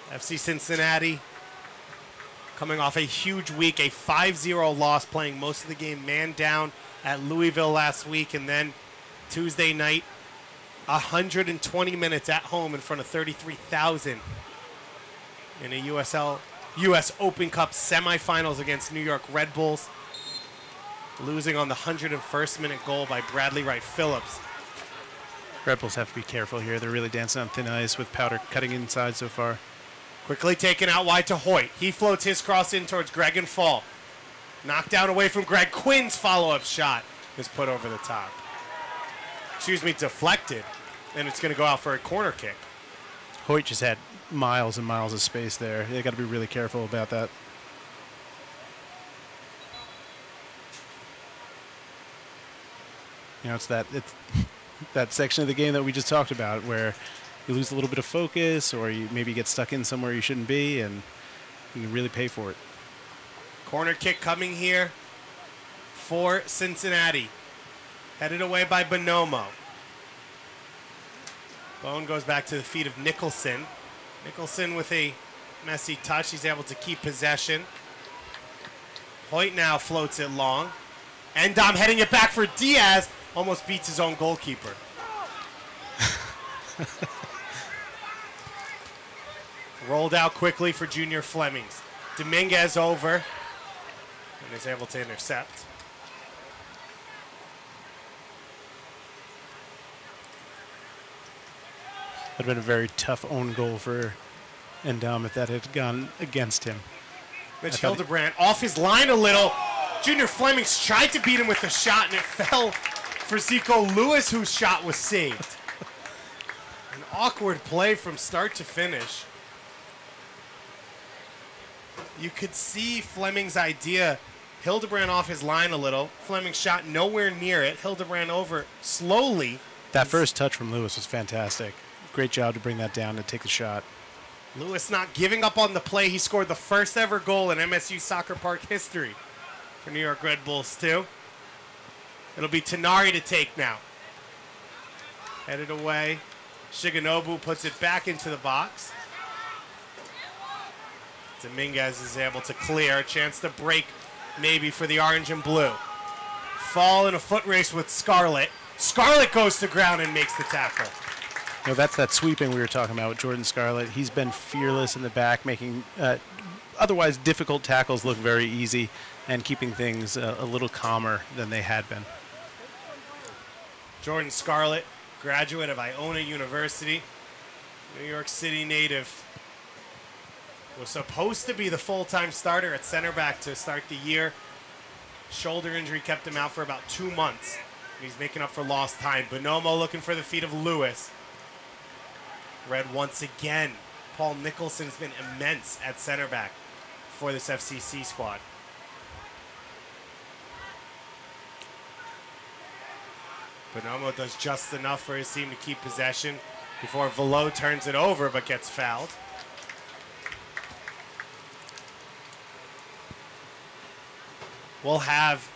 FC Cincinnati coming off a huge week, a 5-0 loss, playing most of the game man down at Louisville last week, and then Tuesday night, 120 minutes at home in front of 33,000 in a US Open Cup semifinals against New York Red Bulls, losing on the 101st minute goal by Bradley Wright Phillips. Red Bulls have to be careful here. They're really dancing on thin ice with Powder cutting inside so far. Quickly taken out wide to Hoyt. He floats his cross in towards Greg and Fall. Knocked down away from Greg. Quinn's follow-up shot is put over the top. Deflected. And it's going to go out for a corner kick. Hoyt just had miles and miles of space there. They got to be really careful about that. You know, it's that section of the game that we just talked about where you lose a little bit of focus or you maybe get stuck in somewhere you shouldn't be, and you can really pay for it. Corner kick coming here for Cincinnati. Headed away by Bonomo. Bone goes back to the feet of Nicholson. Nicholson with a messy touch. He's able to keep possession. Hoyt now floats it long. Endom heading it back for Diaz. Almost beats his own goalkeeper. Rolled out quickly for Junior Flemings. Dominguez over. And is able to intercept. Would have been a very tough own goal for Endom if that had gone against him. Mitch Hildebrand off his line a little. Junior Flemings tried to beat him with a shot, and it fell for Zico Lewis, whose shot was saved. An awkward play from start to finish. You could see Fleming's idea. Hildebrand off his line a little. Fleming shot nowhere near it. Hildebrand over slowly. That first touch from Lewis was fantastic. Great job to bring that down and take the shot. Lewis not giving up on the play. He scored the first ever goal in MSU Soccer Park history for New York Red Bulls 2. It'll be Tenari to take now. Headed away. Shigenobu puts it back into the box. Dominguez is able to clear. A chance to break maybe for the orange and blue. Fall in a foot race with Scarlett. Scarlett goes to ground and makes the tackle. That's that sweeping we were talking about with Jordan Scarlett. He's been fearless in the back, making otherwise difficult tackles look very easy and keeping things a little calmer than they had been. Jordan Scarlett, graduate of Iona University, New York City native, was supposed to be the full-time starter at center back to start the year. Shoulder injury kept him out for about 2 months. He's making up for lost time. Bonomo looking for the feet of Lewis. Red once again. Paul Nicholson's been immense at center back for this FCC squad. Bonomo does just enough for his team to keep possession before Velo turns it over but gets fouled. We'll have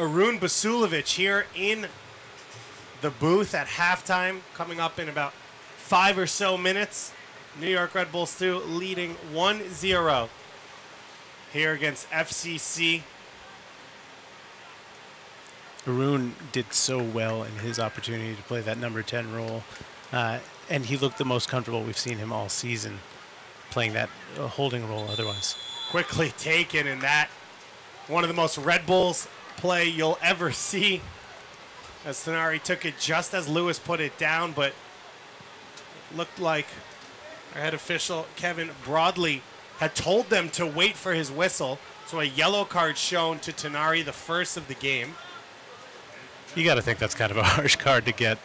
Arun Basulovic here in the booth at halftime, coming up in about 5 or so minutes. New York Red Bulls 2 leading 1-0 here against FCC. Arun did so well in his opportunity to play that number 10 role, and he looked the most comfortable we've seen him all season, playing that holding role otherwise. Quickly taken, and that one of the most Red Bulls play you'll ever see, as Tenari took it just as Lewis put it down, but looked like our head official Kevin Broadley had told them to wait for his whistle, so a yellow card shown to Tenari, the first of the game. You got to think that's kind of a harsh card to get.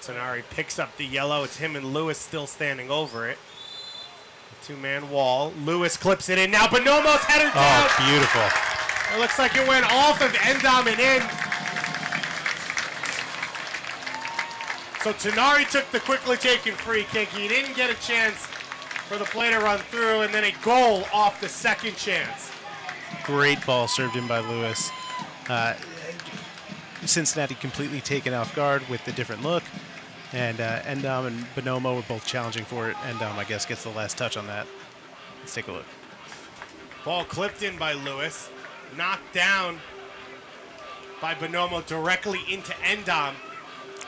Tenari picks up the yellow. It's him and Lewis still standing over it. Two-man wall. Lewis clips it in. Now Bonomo's header down. Oh, beautiful. It looks like it went off of Endom and in. So Tenari took the quickly taken free kick. He didn't get a chance for the play to run through, and then a goal off the second chance. Great ball served in by Lewis. Cincinnati completely taken off guard with the different look. And Endom and Bonomo were both challenging for it. Endom, I guess, gets the last touch on that. Let's take a look. Ball clipped in by Lewis. Knocked down by Bonomo directly into Endom.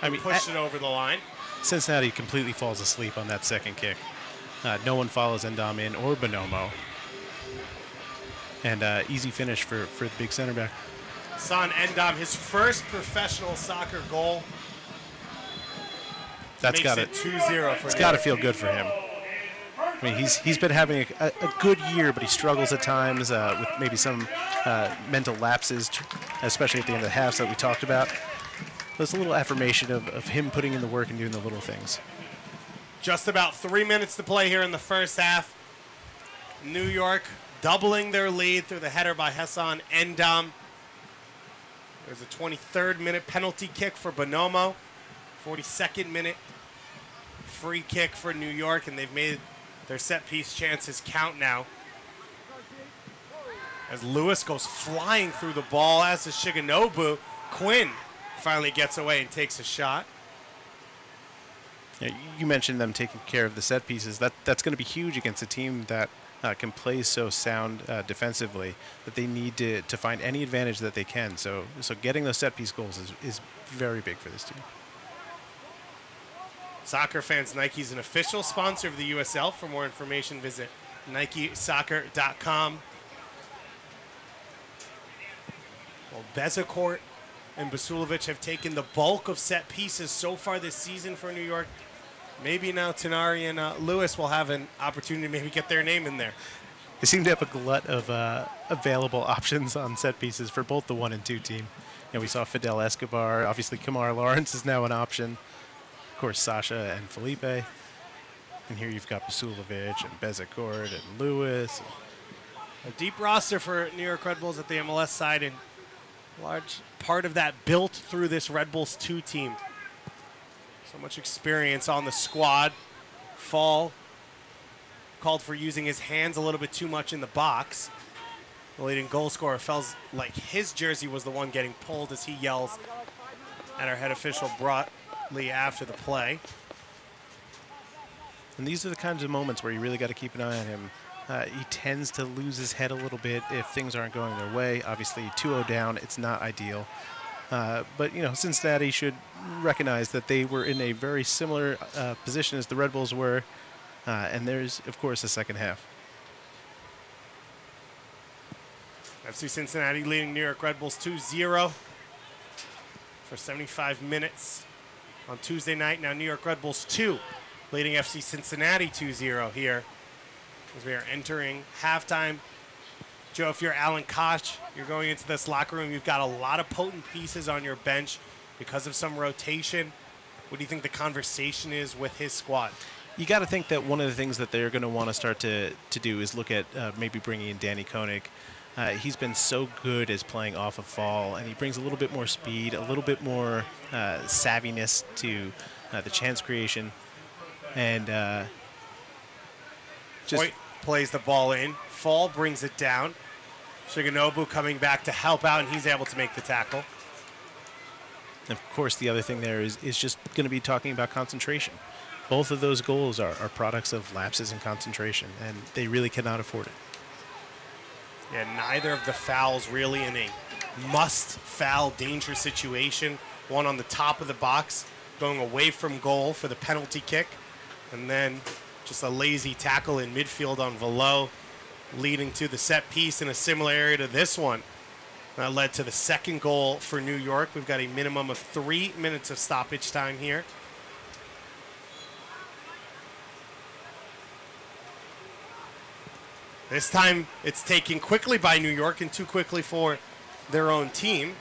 Pushed it over the line. Cincinnati completely falls asleep on that second kick. No one follows Endom in or Bonomo. And easy finish for the big center back. Son Endom, his first professional soccer goal. That's got it. 2-0 for It's got to feel good for him. I mean, he's been having a good year, but he struggles at times with maybe some mental lapses, especially at the end of the halves that we talked about. But it's a little affirmation of him putting in the work and doing the little things. Just about 3 minutes to play here in the first half. New York doubling their lead through the header by Hassan Endom. There's a 23rd minute penalty kick for Bonomo. 42nd minute free kick for New York, and they've made their set piece chances count now. As Lewis goes flying through the ball, as does Shigenobu. Quinn finally gets away and takes a shot. Yeah, you mentioned them taking care of the set pieces. That's going to be huge against a team that can play so sound defensively that they need to find any advantage that they can. So getting those set piece goals is very big for this team. Soccer fans, Nike's an official sponsor of the USL. For more information, visit NikeSoccer.com. Well, Bezecourt and Basulovic have taken the bulk of set pieces so far this season for New York. Maybe now Tenari and Lewis will have an opportunity to maybe get their name in there. They seem to have a glut of available options on set pieces for both the 1 and 2 team. We saw Fidel Escobar. Obviously, Kamar Lawrence is now an option. Of course, Sasha and Felipe. And here you've got Basulovic and Bezecourt and Lewis. A deep roster for New York Red Bulls at the MLS side, and a large part of that built through this Red Bulls 2 team. So much experience on the squad. Fall called for using his hands a little bit too much in the box. The leading goal scorer felt like his jersey was the one getting pulled as he yells at our head official Broadley after the play. And these are the kinds of moments where you really got to keep an eye on him. He tends to lose his head a little bit if things aren't going their way. Obviously, 2-0 down, it's not ideal. But, Cincinnati should recognize that they were in a very similar position as the Red Bulls were. And there's, of course, a second half. FC Cincinnati leading New York Red Bulls 2-0 for 75 minutes on Tuesday night. Now New York Red Bulls 2 leading FC Cincinnati 2-0 here as we are entering halftime. Joe, if you're Alan Koch, you're going into this locker room. You've got a lot of potent pieces on your bench because of some rotation. What do you think the conversation is with his squad? You got to think that one of the things that they're going to want to start to do is look at maybe bringing in Danny Koenig. He's been so good as playing off of Fall, and he brings a little bit more speed, a little bit more savviness to the chance creation. And Hoyt plays the ball in. Fall brings it down. Shigenobu coming back to help out, and he's able to make the tackle. Of course, the other thing there is just going to be talking about concentration. Both of those goals are products of lapses in concentration, and they really cannot afford it. Yeah, neither of the fouls really in a must-foul danger situation. One on the top of the box, going away from goal for the penalty kick, and then just a lazy tackle in midfield on Velo, leading to the set piece in a similar area to this one. That led to the second goal for New York. We've got a minimum of 3 minutes of stoppage time here. This time it's taken quickly by New York and too quickly for their own team.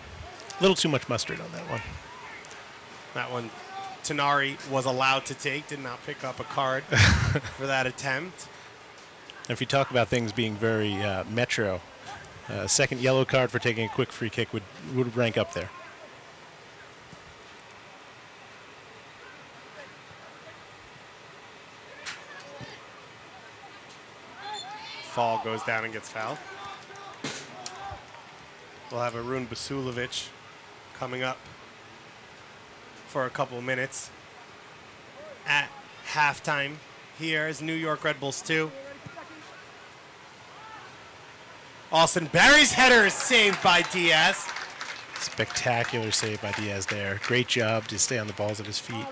A little too much mustard on that one. That one Tenari was allowed to take, did not pick up a card for that attempt. If you talk about things being very metro, second yellow card for taking a quick free kick would rank up there. Fall goes down and gets fouled. We'll have Arun Basulovic coming up for a couple of minutes at halftime here as New York Red Bulls 2. Austin Barry's header is saved by Diaz. Spectacular save by Diaz there. Great job to stay on the balls of his feet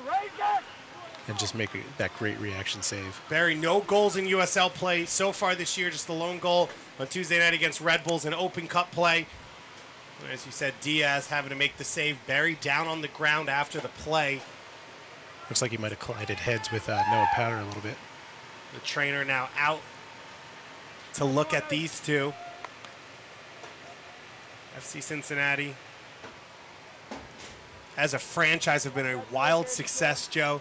and just make that great reaction save. Barry, no goals in USL play so far this year, just the lone goal on Tuesday night against Red Bulls in Open Cup play. As you said, Diaz having to make the save. Barry down on the ground after the play. Looks like he might have collided heads with Noah Powder a little bit. The trainer now out to look at these two. FC Cincinnati, as a franchise, have been a wild success, Joe.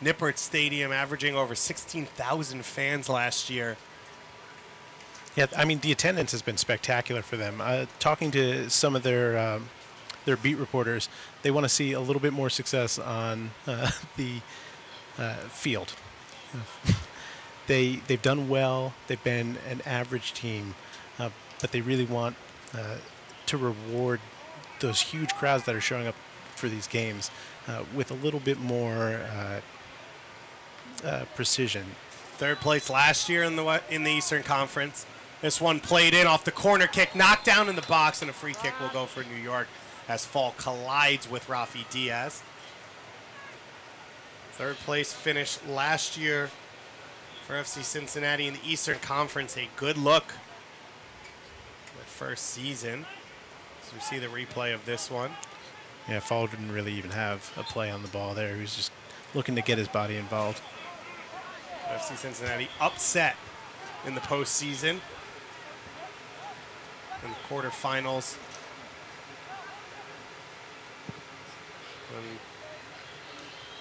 Nippert Stadium averaging over 16,000 fans last year. Yeah, I mean, the attendance has been spectacular for them. Talking to some of their beat reporters, they want to see a little bit more success on the field. They've done well. They've been an average team, but they really want to reward those huge crowds that are showing up for these games with a little bit more precision. Third place last year in the Eastern Conference. This one played in off the corner kick, knocked down in the box, and a free kick will go for New York as Fall collides with Rafi Diaz. Third place finish last year for FC Cincinnati in the Eastern Conference. A good look the first season. So we see the replay of this one. Yeah, Fall didn't really even have a play on the ball there. He was just looking to get his body involved. FC Cincinnati upset in the postseason. In the quarterfinals. And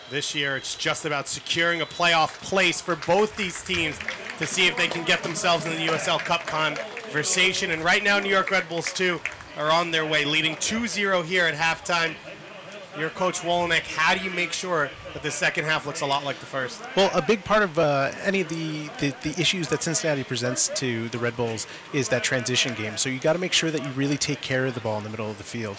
this year, it's just about securing a playoff place for both these teams to see if they can get themselves in the USL Cup conversation. And right now, New York Red Bulls 2 are on their way, leading 2-0 here at halftime. Your coach Wolenek, how do you make sure that the second half looks a lot like the first? Well, a big part of any of the issues that Cincinnati presents to the Red Bulls is that transition game. So you got to make sure that you really take care of the ball in the middle of the field.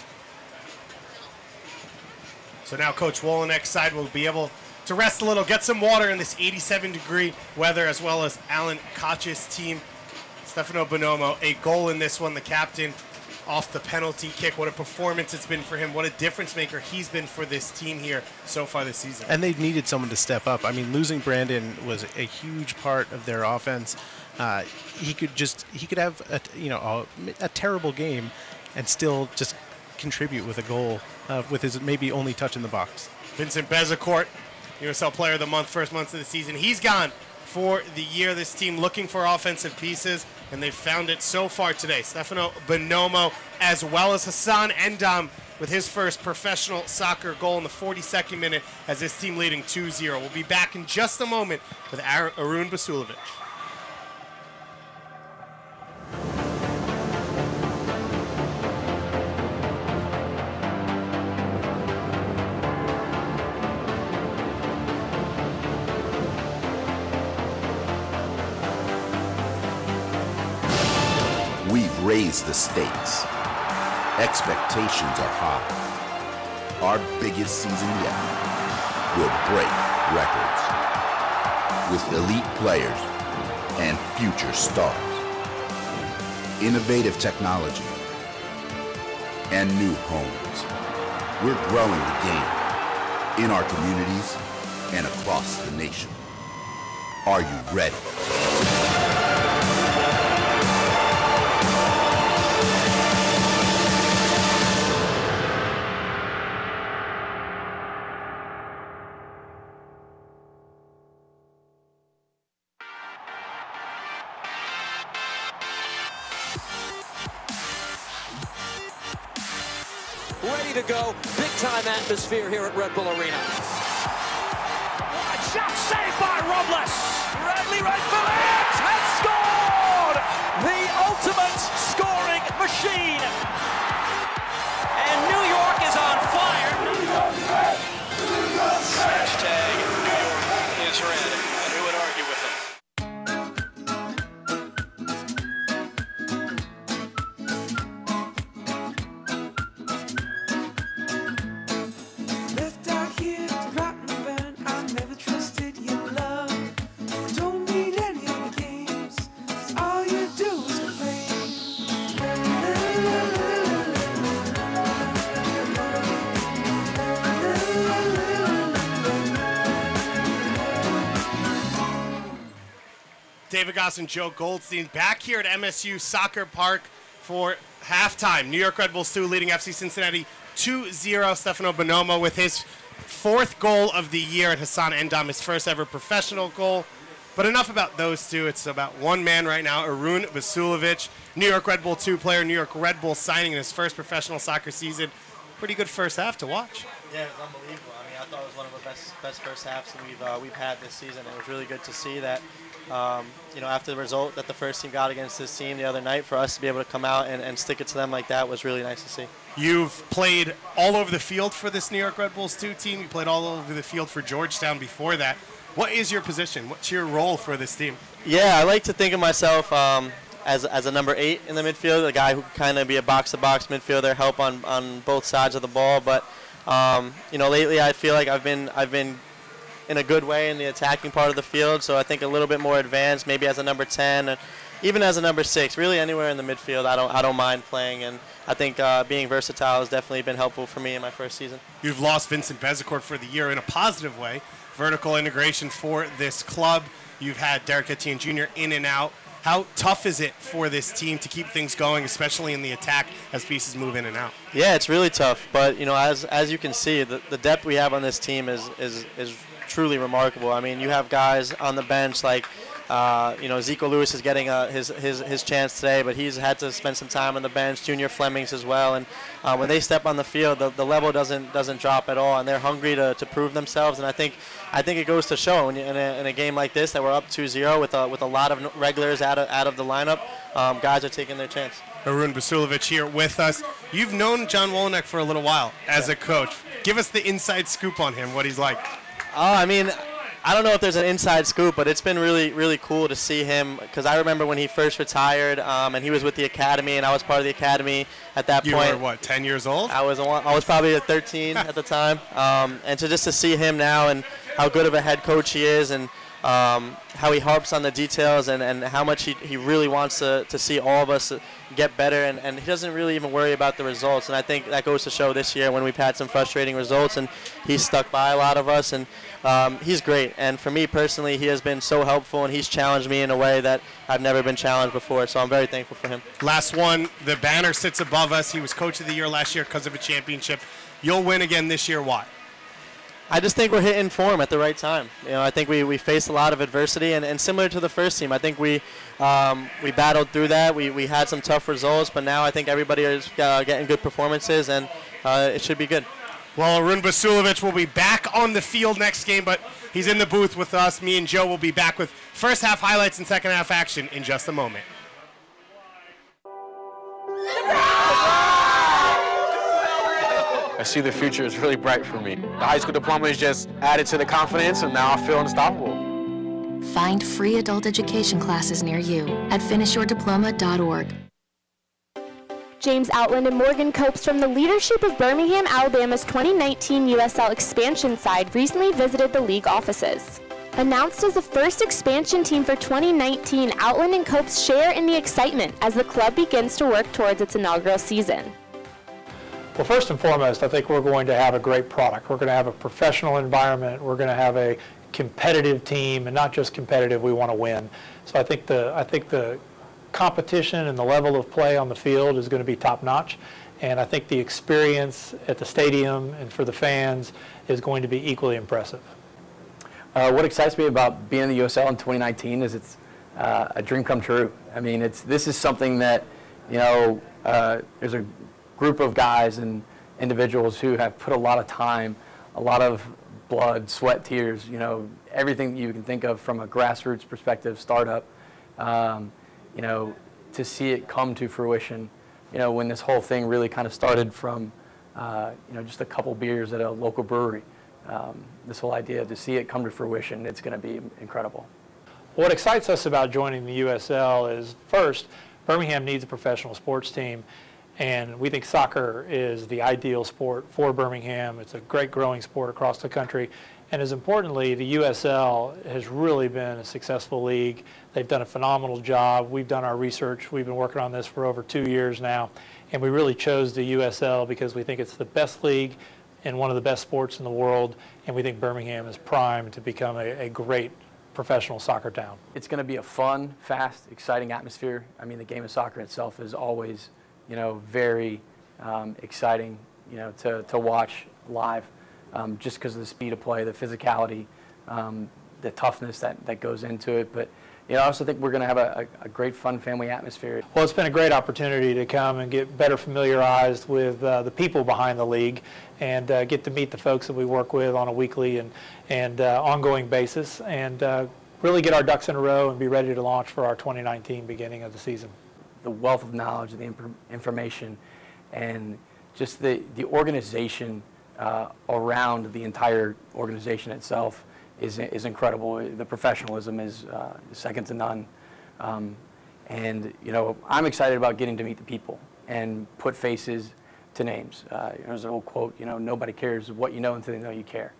So now Coach Wolenek's side will be able to rest a little, get some water in this 87-degree weather, as well as Alan Koch's team. Stefano Bonomo, a goal in this one, the captain off the penalty kick. What a performance it's been for him. What a difference maker he's been for this team here so far this season. And they've needed someone to step up. I mean, losing Brandon was a huge part of their offense. He could have a terrible game and still just contribute with a goal with his maybe only touch in the box. Vincent Bezecourt, USL Player of the Month, first month of the season. He's gone for the year. This team looking for offensive pieces, and they've found it so far today. Stefano Bonomo, as well as Hassan Endam with his first professional soccer goal in the 42nd minute as this team leading 2-0. We'll be back in just a moment with Arun Basulovic. We've raised the stakes. Expectations are high. Our biggest season yet will break records with elite players and future stars. Innovative technology and new homes. We're growing the game in our communities and across the nation. Are you ready? Ready to go. Big-time atmosphere here at Red Bull Arena. Wide shot saved by Robles. Bradley right for it has scored! The ultimate scoring machine. And New York is on fire. Hashtag New York is red. And who would argue with them? David Goss and Joe Goldstein back here at MSU Soccer Park for halftime. New York Red Bulls 2 leading FC Cincinnati 2-0. Stefano Bonomo with his fourth goal of the year, and Hassan Endam his first ever professional goal. But enough about those two. It's about one man right now, Arun Basulovic, New York Red Bull 2 player, New York Red Bull signing in his first professional soccer season. Pretty good first half to watch. Yeah, it was unbelievable. I mean, I thought it was one of the best first halves that we've had this season. It was really good to see that. After the result that the first team got against this team the other night, for us to be able to come out and stick it to them like that was really nice to see. You've played all over the field for this New York Red Bulls 2 team. You played all over the field for Georgetown before that. What is your position? What's your role for this team? Yeah, I like to think of myself as a number 8 in the midfield, a guy who can kind of be a box-to-box midfielder, help on both sides of the ball. But lately I feel like I've been in a good way in the attacking part of the field, so I think a little bit more advanced, maybe as a number 10, and even as a number 6. Really, anywhere in the midfield, I don't mind playing, and I think being versatile has definitely been helpful for me in my first season. You've lost Vincent Bezecourt for the year in a positive way. Vertical integration for this club. You've had Derek Etienne Jr. in and out. How tough is it for this team to keep things going, especially in the attack as pieces move in and out? Yeah, it's really tough, but as you can see, the depth we have on this team is truly remarkable. I mean, you have guys on the bench like Zico Lewis is getting his chance today, but he's had to spend some time on the bench. Junior Flemings as well, and when they step on the field, the level doesn't drop at all, and they're hungry to prove themselves. And I think it goes to show in a game like this that we're up 2-0 with a lot of regulars out of the lineup. Guys are taking their chance. Arun Basulovic here with us. You've known John Wolyniec for a little while as a coach. Give us the inside scoop on him, what he's like. I mean, I don't know if there's an inside scoop, but it's been really, really cool to see him, because I remember when he first retired, and he was with the academy, and I was part of the academy at that point. You were, what, 10 years old? I was probably 13 at the time, and to see him now and how good of a head coach he is, and how he harps on the details and how much he really wants to see all of us get better, and he doesn't really even worry about the results. And I think that goes to show this year when we've had some frustrating results, and he's stuck by a lot of us, and he's great. And for me personally, he has been so helpful, and he's challenged me in a way that I've never been challenged before, so I'm very thankful for him. Last one, the banner sits above us. He was Coach of the Year last year because of a championship. You'll win again this year. Why? I just think we're hitting form at the right time. I think we faced a lot of adversity, and similar to the first team, I think we battled through that. We had some tough results, but now I think everybody is getting good performances, and it should be good. Well, Arun Basulovic will be back on the field next game, but he's in the booth with us. Me and Joe will be back with first half highlights and second half action in just a moment. I see the future is really bright for me. The high school diploma is just added to the confidence, and now I feel unstoppable. Find free adult education classes near you at finishyourdiploma.org. James Outland and Morgan Copes from the leadership of Birmingham, Alabama's 2019 USL expansion side recently visited the league offices. Announced as the first expansion team for 2019, Outland and Copes share in the excitement as the club begins to work towards its inaugural season. Well, first and foremost, I think we're going to have a great product. We're going to have a professional environment. We're going to have a competitive team, and not just competitive, we want to win. So I think the competition and the level of play on the field is going to be top-notch, and I think the experience at the stadium and for the fans is going to be equally impressive. What excites me about being in the USL in 2019 is it's a dream come true. I mean, this is something that, there's a group of guys and individuals who have put a lot of time, a lot of blood, sweat, tears, everything you can think of from a grassroots perspective, startup, to see it come to fruition, when this whole thing really kind of started from, just a couple beers at a local brewery. This whole idea, to see it come to fruition, it's going to be incredible. What excites us about joining the USL is, first, Birmingham needs a professional sports team, and we think soccer is the ideal sport for Birmingham. It's a great growing sport across the country. And as importantly, the USL has really been a successful league. They've done a phenomenal job. We've done our research. We've been working on this for over 2 years now. And we really chose the USL because we think it's the best league and one of the best sports in the world. And we think Birmingham is primed to become a great professional soccer town. It's going to be a fun, fast, exciting atmosphere. I mean, the game of soccer itself is always, very exciting, to watch live. Just because of the speed of play, the physicality, the toughness that goes into it. But I also think we're going to have a great, fun family atmosphere. Well, it's been a great opportunity to come and get better familiarized with the people behind the league and get to meet the folks that we work with on a weekly and ongoing basis, and really get our ducks in a row and be ready to launch for our 2019 beginning of the season. The wealth of knowledge, the information, and just the organization around the entire organization itself is incredible. The professionalism is second to none. And I'm excited about getting to meet the people and put faces to names. There's an old quote, nobody cares what you know until they know you care.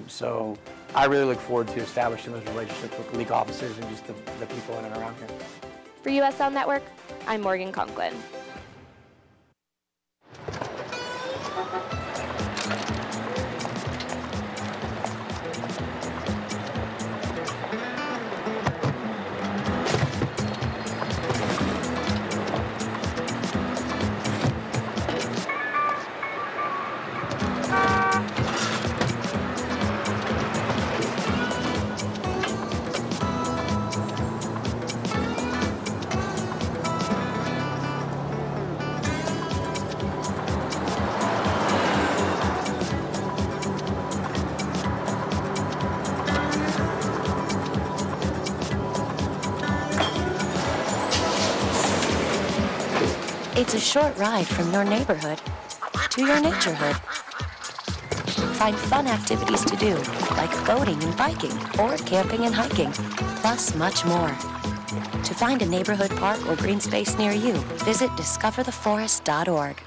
So I really look forward to establishing those relationships with league officers and just the people in and around here. For USL Network, I'm Morgan Conklin. It's a short ride from your neighborhood to your naturehood. Find fun activities to do, like boating and biking, or camping and hiking, plus much more. To find a neighborhood park or green space near you, visit discovertheforest.org.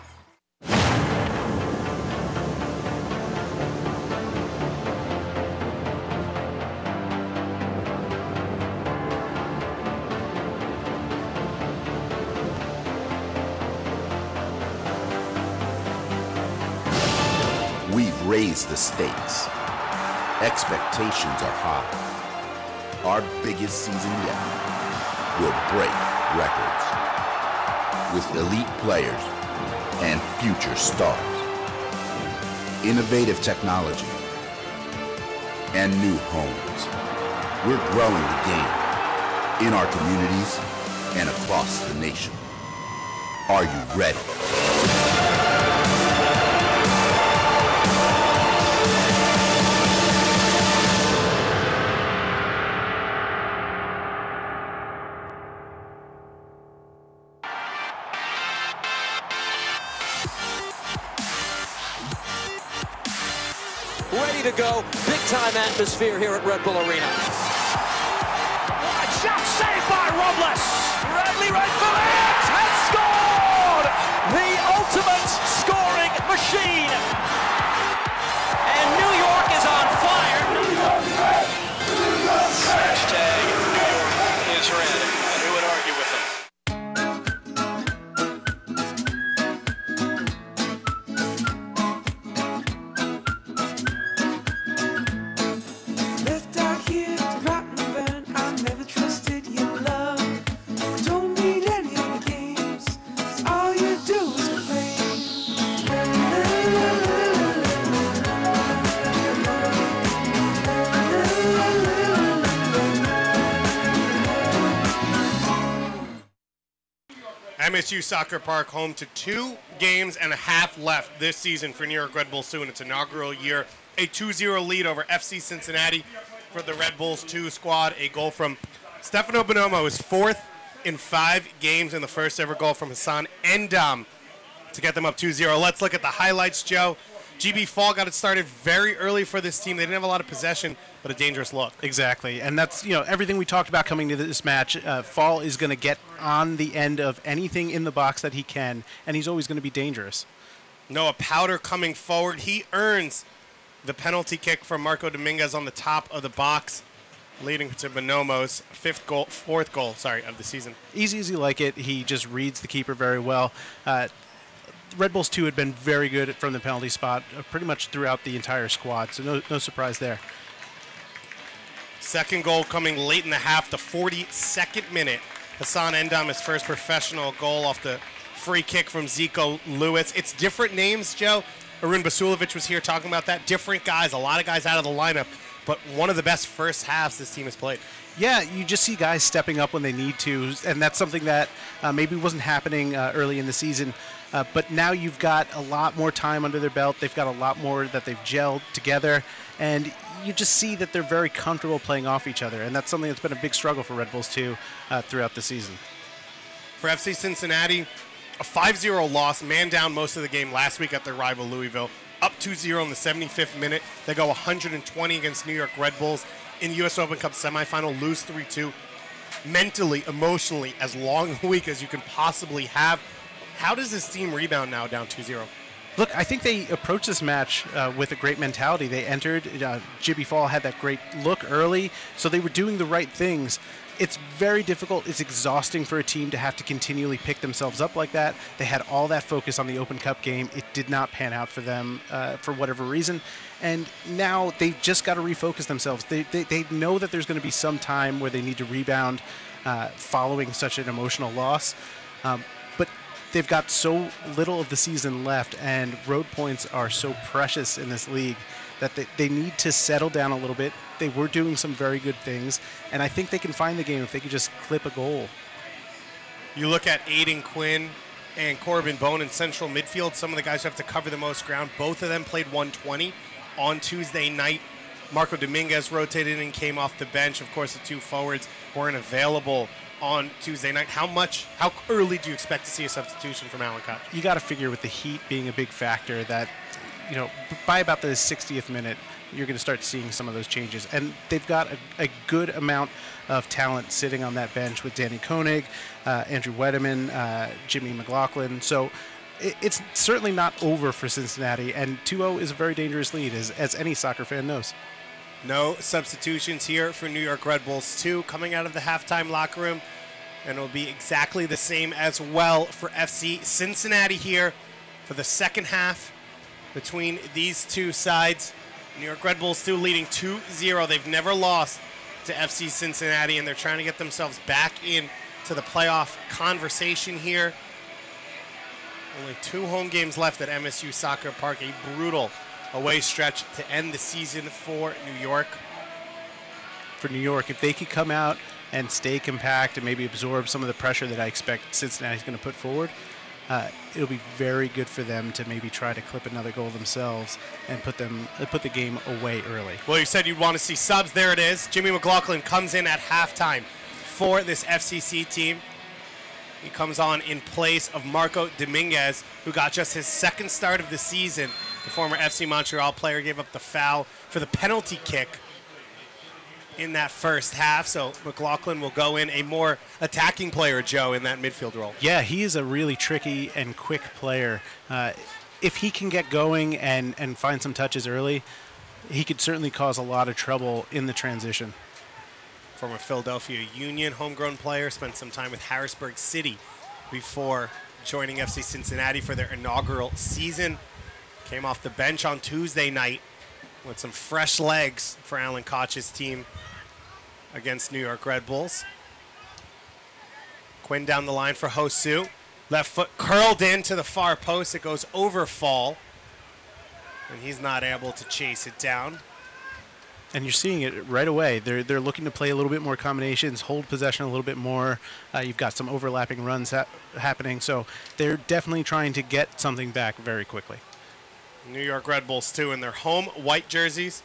We've raised the stakes. Expectations are high. Our biggest season yet will break records with elite players and future stars. Innovative technology and new homes. We're growing the game in our communities and across the nation. Are you ready? Ready to go. Big time atmosphere here at Red Bull Arena. Wide shot saved by Robles. Bradley right for it. Has scored! The ultimate scoring machine. And New York is on fire. Hashtag New York is red. And who would argue with them? Left out here to rot and burn. I never trusted your love. You don't need any of the games. 'Cause all you do is MSU Soccer Park home to 2 games and a half left this season for New York Red Bulls 2 in its inaugural year. A 2-0 lead over FC Cincinnati for the Red Bulls 2 squad. A goal from Stefano Bonomo, his 4th in 5 games, and the first ever goal from Hassan Endam to get them up 2-0. Let's look at the highlights, Joe. GB Fall got it started very early for this team. They didn't have a lot of possession, but a dangerous look. Exactly, and that's everything we talked about coming to this match. Fall is going to get on the end of anything in the box that he can, and he's always going to be dangerous. Noah Powder coming forward. He earns the penalty kick from Marco Dominguez on the top of the box, leading to Bonomo's 4th goal of the season. Easy as you like it. He just reads the keeper very well. Red Bulls 2 had been very good from the penalty spot pretty much throughout the entire squad, so no surprise there. Second goal coming late in the half, the 42nd minute. Hassan Endam, his first professional goal off the free kick from Zico Lewis. It's different names, Joe. Arun Basulovic was here talking about that. Different guys, a lot of guys out of the lineup, but one of the best first halves this team has played. Yeah, you just see guys stepping up when they need to, and that's something that maybe wasn't happening early in the season. But now you've got a lot more time under their belt. They've got a lot more that they've gelled together, and you just see that they're very comfortable playing off each other, and that's something that's been a big struggle for Red Bulls 2 throughout the season. For FC Cincinnati, a 5-0 loss, man down most of the game last week at their rival Louisville. Up 2-0 in the 75th minute. They go 120 against New York Red Bulls in the U.S. Open Cup semifinal, lose 3-2. Mentally, emotionally, as long a week as you can possibly have. How does this team rebound now down 2-0? Look, I think they approached this match with a great mentality. They entered, Jibby Fall had that great look early, so they were doing the right things. It's very difficult. It's exhausting for a team to have to continually pick themselves up like that. They had all that focus on the Open Cup game. It did not pan out for them for whatever reason. And now they just got to refocus themselves. They know that there's going to be some time where they need to rebound following such an emotional loss. But they've got so little of the season left, and road points are so precious in this league that they need to settle down a little bit. They were doing some very good things, and I think they can find the game if they could just clip a goal. You look at Aiden Quinn and Corbin Bone in central midfield, some of the guys who have to cover the most ground. Both of them played 120 on Tuesday night. Marco Dominguez rotated and came off the bench. Of course, the 2 forwards weren't available on Tuesday night. How early do you expect to see a substitution from Alan Koch? You got to figure with the heat being a big factor that, by about the 60th minute, you're going to start seeing some of those changes. And they've got a good amount of talent sitting on that bench with Danny Koenig, Andrew Wedeman, Jimmy McLaughlin. So it's certainly not over for Cincinnati, and 2-0 is a very dangerous lead, as any soccer fan knows. No substitutions here for New York Red Bulls 2 coming out of the halftime locker room, and it'll be exactly the same as well for FC Cincinnati here for the second half. between these two sides. New York Red Bulls still leading 2-0. They've never lost to FC Cincinnati, and they're trying to get themselves back in to the playoff conversation here. Only 2 home games left at MSU Soccer Park. A brutal away stretch to end the season for New York. For New York, if they could come out and stay compact and maybe absorb some of the pressure that I expect Cincinnati's going to put forward, it'll be very good for them to maybe try to clip another goal themselves and put the game away early. Well, you said you'd want to see subs. There it is. Jimmy McLaughlin comes in at halftime for this FCC team. He comes on in place of Marco Dominguez, who got just his second start of the season. The former FC Montreal player gave up the foul for the penalty kick in that first half, so McLaughlin will go in a more attacking player, Joe, in that midfield role. Yeah, he is a really tricky and quick player. If he can get going and find some touches early, he could certainly cause a lot of trouble in the transition. Former Philadelphia Union homegrown player, spent some time with Harrisburg City before joining FC Cincinnati for their inaugural season. Came off the bench on Tuesday night with some fresh legs for Alan Koch's team against New York Red Bulls. Quinn down the line for Hosu. Left foot curled into the far post. It goes over Fall, and he's not able to chase it down. And you're seeing it right away. They're looking to play a little bit more combinations, hold possession a little bit more. You've got some overlapping runs happening, so they're definitely trying to get something back very quickly. New York Red Bulls, too, in their home white jerseys.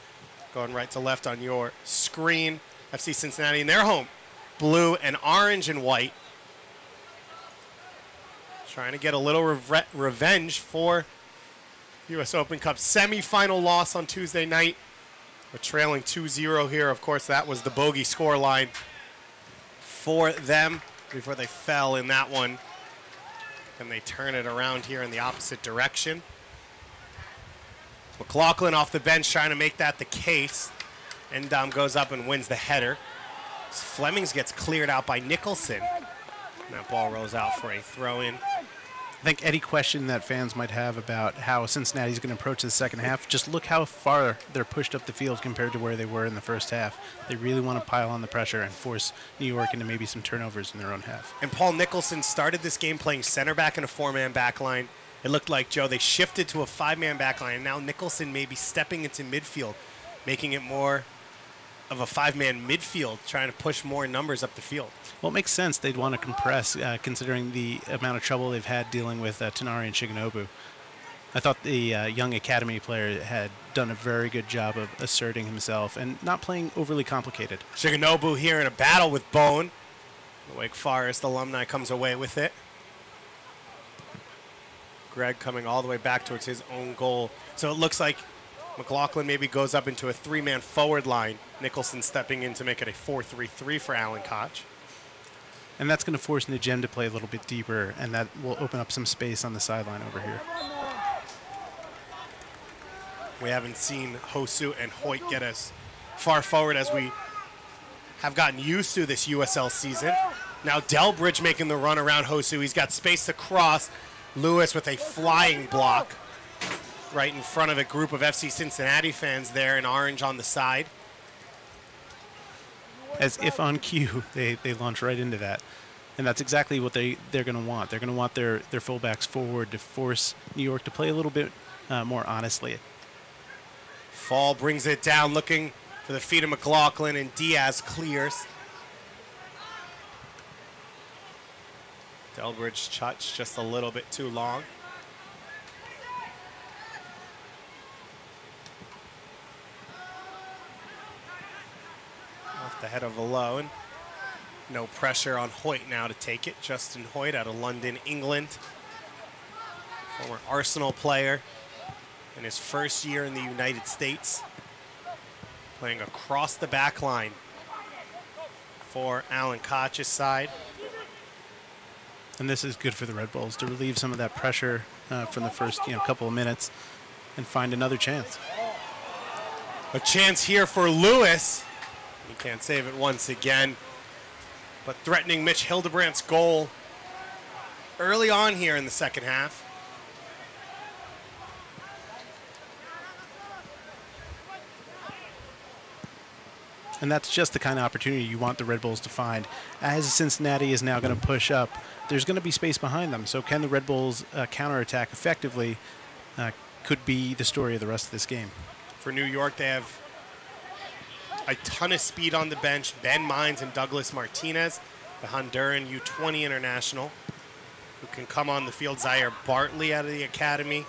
Going right to left on your screen. FC Cincinnati in their home blue and orange and white. Trying to get a little revenge for U.S. Open Cup semifinal loss on Tuesday night. We're trailing 2-0 here. Of course, that was the bogey score line for them before they fell in that one. And they turn it around here in the opposite direction. McLaughlin off the bench trying to make that the case. Endom goes up and wins the header. Flemings gets cleared out by Nicholson. And that ball rolls out for a throw-in. I think any question that fans might have about how Cincinnati's going to approach the second half, just look how far they're pushed up the field compared to where they were in the first half. They really want to pile on the pressure and force New York into maybe some turnovers in their own half. And Paul Nicholson started this game playing center back in a 4-man back line. It looked like, Joe, they shifted to a 5-man back line, and now Nicholson may be stepping into midfield, making it more of a 5-man midfield, trying to push more numbers up the field. Well, it makes sense they'd want to compress, considering the amount of trouble they've had dealing with Tenari and Shigenobu. I thought the young academy player had done a very good job of asserting himself and not playing overly complicated. Shigenobu here in a battle with Bone. The Wake Forest alumni comes away with it. Greg coming all the way back towards his own goal. So it looks like McLaughlin maybe goes up into a 3-man forward line. Nicholson stepping in to make it a 4-3-3 for Alan Koch. And that's going to force Najem to play a little bit deeper, and that will open up some space on the sideline over here. We haven't seen Hosu and Hoyt get as far forward as we have gotten used to this USL season. Now Delbridge making the run around Hosu. He's got space to cross. Lewis with a flying block right in front of a group of FC Cincinnati fans there in orange on the side. As if on cue, they launch right into that. And that's exactly what they're going to want. They're going to want their fullbacks forward to force New York to play a little bit more honestly. Fall brings it down, looking for the feet of McLaughlin, and Diaz clears. Delbridge touch just a little bit too long. Off the head of Valone. No pressure on Hoyt now to take it. Justin Hoyt out of London, England. Former Arsenal player in his first year in the United States. Playing across the back line for Alan Koch's side. And this is good for the Red Bulls to relieve some of that pressure from the first couple of minutes and find another chance. A chance here for Lewis. He can't save it once again. But threatening Mitch Hildebrandt's goal early on here in the second half. And that's just the kind of opportunity you want the Red Bulls to find. As Cincinnati is now going to push up, there's going to be space behind them. So can the Red Bulls counterattack effectively could be the story of the rest of this game. For New York, they have a ton of speed on the bench. Ben Mines and Douglas Martinez, the Honduran U20 international, who can come on the field. Zaire Bartley out of the academy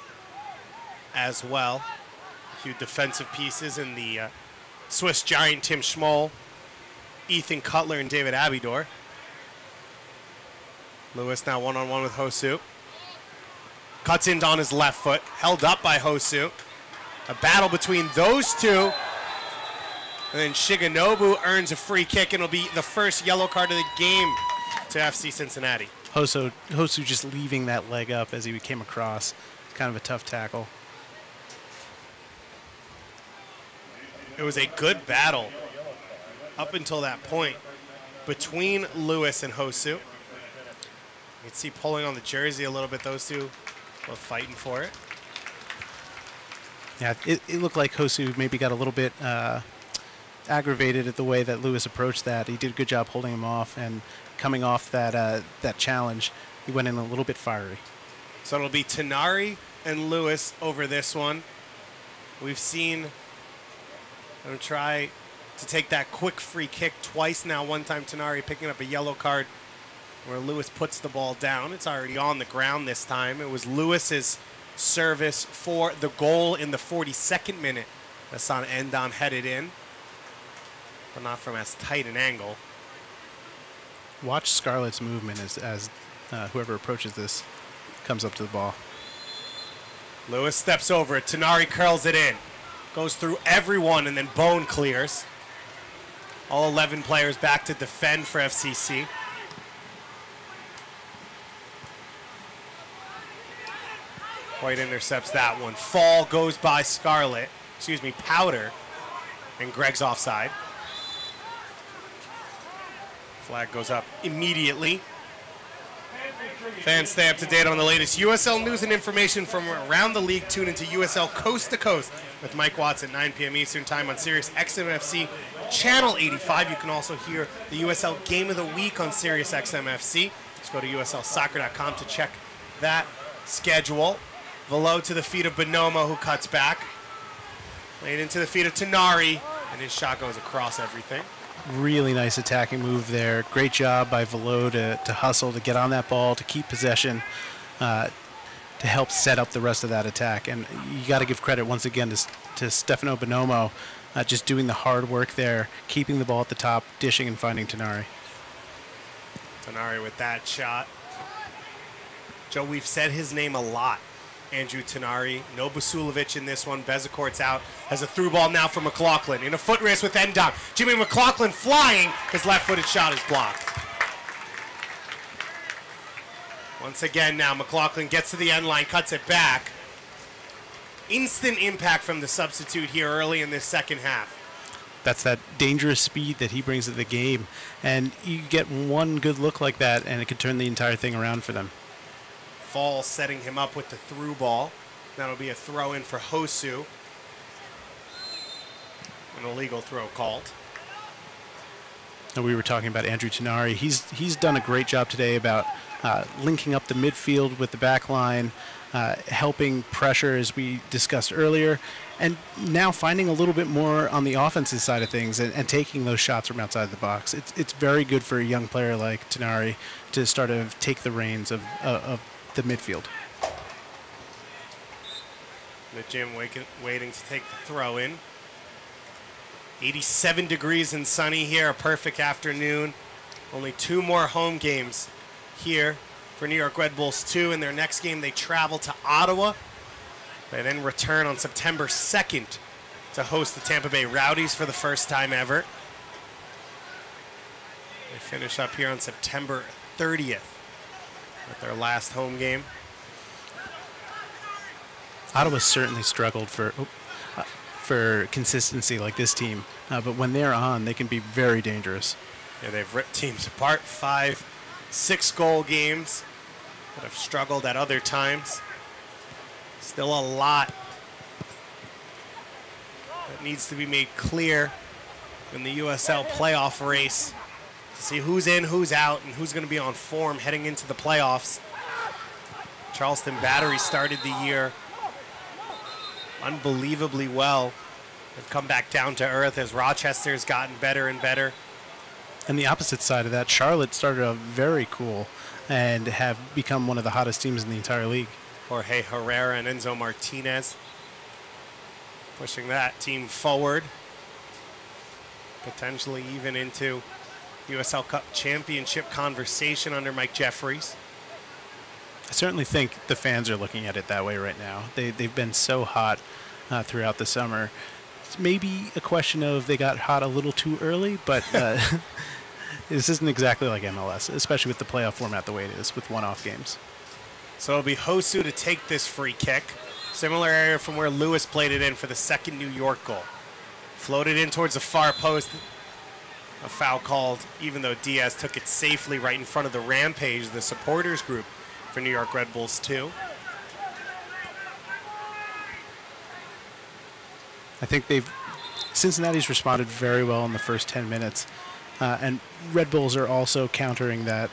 as well. A few defensive pieces in the Swiss giant Tim Schmoll, Ethan Cutler, and David Abidor. Lewis now one-on-one with Hosu. Cuts in on his left foot, held up by Hosu. A battle between those two. And then Shigenobu earns a free kick, and it'll be the first yellow card of the game to FC Cincinnati. Hosu just leaving that leg up as he came across. Kind of a tough tackle. It was a good battle up until that point between Lewis and Hosu. You can see pulling on the jersey a little bit, those two both fighting for it. Yeah, it looked like Hosu maybe got a little bit aggravated at the way that Lewis approached that. He did a good job holding him off, and coming off that challenge, he went in a little bit fiery. So it'll be Tenari and Lewis over this one. We've seen them try to take that quick free kick twice now. One time Tenari picking up a yellow card where Lewis puts the ball down. It's already on the ground this time. It was Lewis's service for the goal in the 42nd minute. Hassan Endam headed in, but not from as tight an angle. Watch Scarlett's movement as whoever approaches this comes up to the ball. Lewis steps over it. Tenari curls it in. Goes through everyone, and then Bone clears. All 11 players back to defend for FCC. White intercepts that one. Fall goes by Powder, and Greg's offside. Flag goes up immediately. Fans, stay up to date on the latest USL news and information from around the league. Tune into USL Coast to Coast with Mike Watts at 9 p.m. Eastern Time on Sirius XMFC Channel 85. You can also hear the USL Game of the Week on Sirius XMFC. Just go to USLsoccer.com to check that schedule. Velo to the feet of Bonomo, who cuts back. Laid into the feet of Tenari, and his shot goes across everything. Really nice attacking move there. Great job by Velo to hustle, to get on that ball, to keep possession, to help set up the rest of that attack. And you got to give credit once again to Stefano Bonomo, just doing the hard work there, keeping the ball at the top, dishing and finding Tenari. Tenari with that shot. Joe, we've said his name a lot. Andrew Tenari, no Basulovic in this one. Bezecourt's out. Has a through ball now for McLaughlin. In a foot race with Endom. Jimmy McLaughlin flying. His left-footed shot is blocked. Once again now, McLaughlin gets to the end line, cuts it back. Instant impact from the substitute here early in this second half. That's that dangerous speed that he brings to the game. And you get one good look like that, and it could turn the entire thing around for them. Fall setting him up with the through ball. That'll be a throw in for Hosu. An illegal throw called. And we were talking about Andrew Tenari. He's done a great job today about linking up the midfield with the back line, helping pressure as we discussed earlier, and now finding a little bit more on the offensive side of things and taking those shots from outside the box. It's very good for a young player like Tenari to start to take the reins of the midfield. The gym waiting to take the throw in. 87 degrees and sunny here, a perfect afternoon. Only 2 more home games here for New York Red Bulls 2. In their next game, they travel to Ottawa. They then return on September 2nd to host the Tampa Bay Rowdies for the first time ever. They finish up here on September 30th. At their last home game. Ottawa certainly struggled for consistency like this team, but when they're on, they can be very dangerous. Yeah, they've ripped teams apart. 5 6-goal games that have struggled at other times. Still a lot that needs to be made clear in the USL playoff race to see who's in, who's out, and who's going to be on form heading into the playoffs. Charleston Battery started the year unbelievably well. They've come back down to earth as Rochester's gotten better and better. And the opposite side of that, Charlotte started off very cool and have become one of the hottest teams in the entire league. Jorge Herrera and Enzo Martinez pushing that team forward, potentially even into USL Cup championship conversation under Mike Jeffries. I certainly think the fans are looking at it that way right now. They've been so hot throughout the summer. It's maybe a question of they got hot a little too early, but this isn't exactly like MLS, especially with the playoff format the way it is with one-off games. So it'll be Hosu to take this free kick. Similar area from where Lewis played it in for the second New York goal. Floated in towards the far post. A foul called, even though Diaz took it safely right in front of the Rampage, the supporters group for New York Red Bulls 2. I think Cincinnati's responded very well in the first 10 minutes. And Red Bulls are also countering that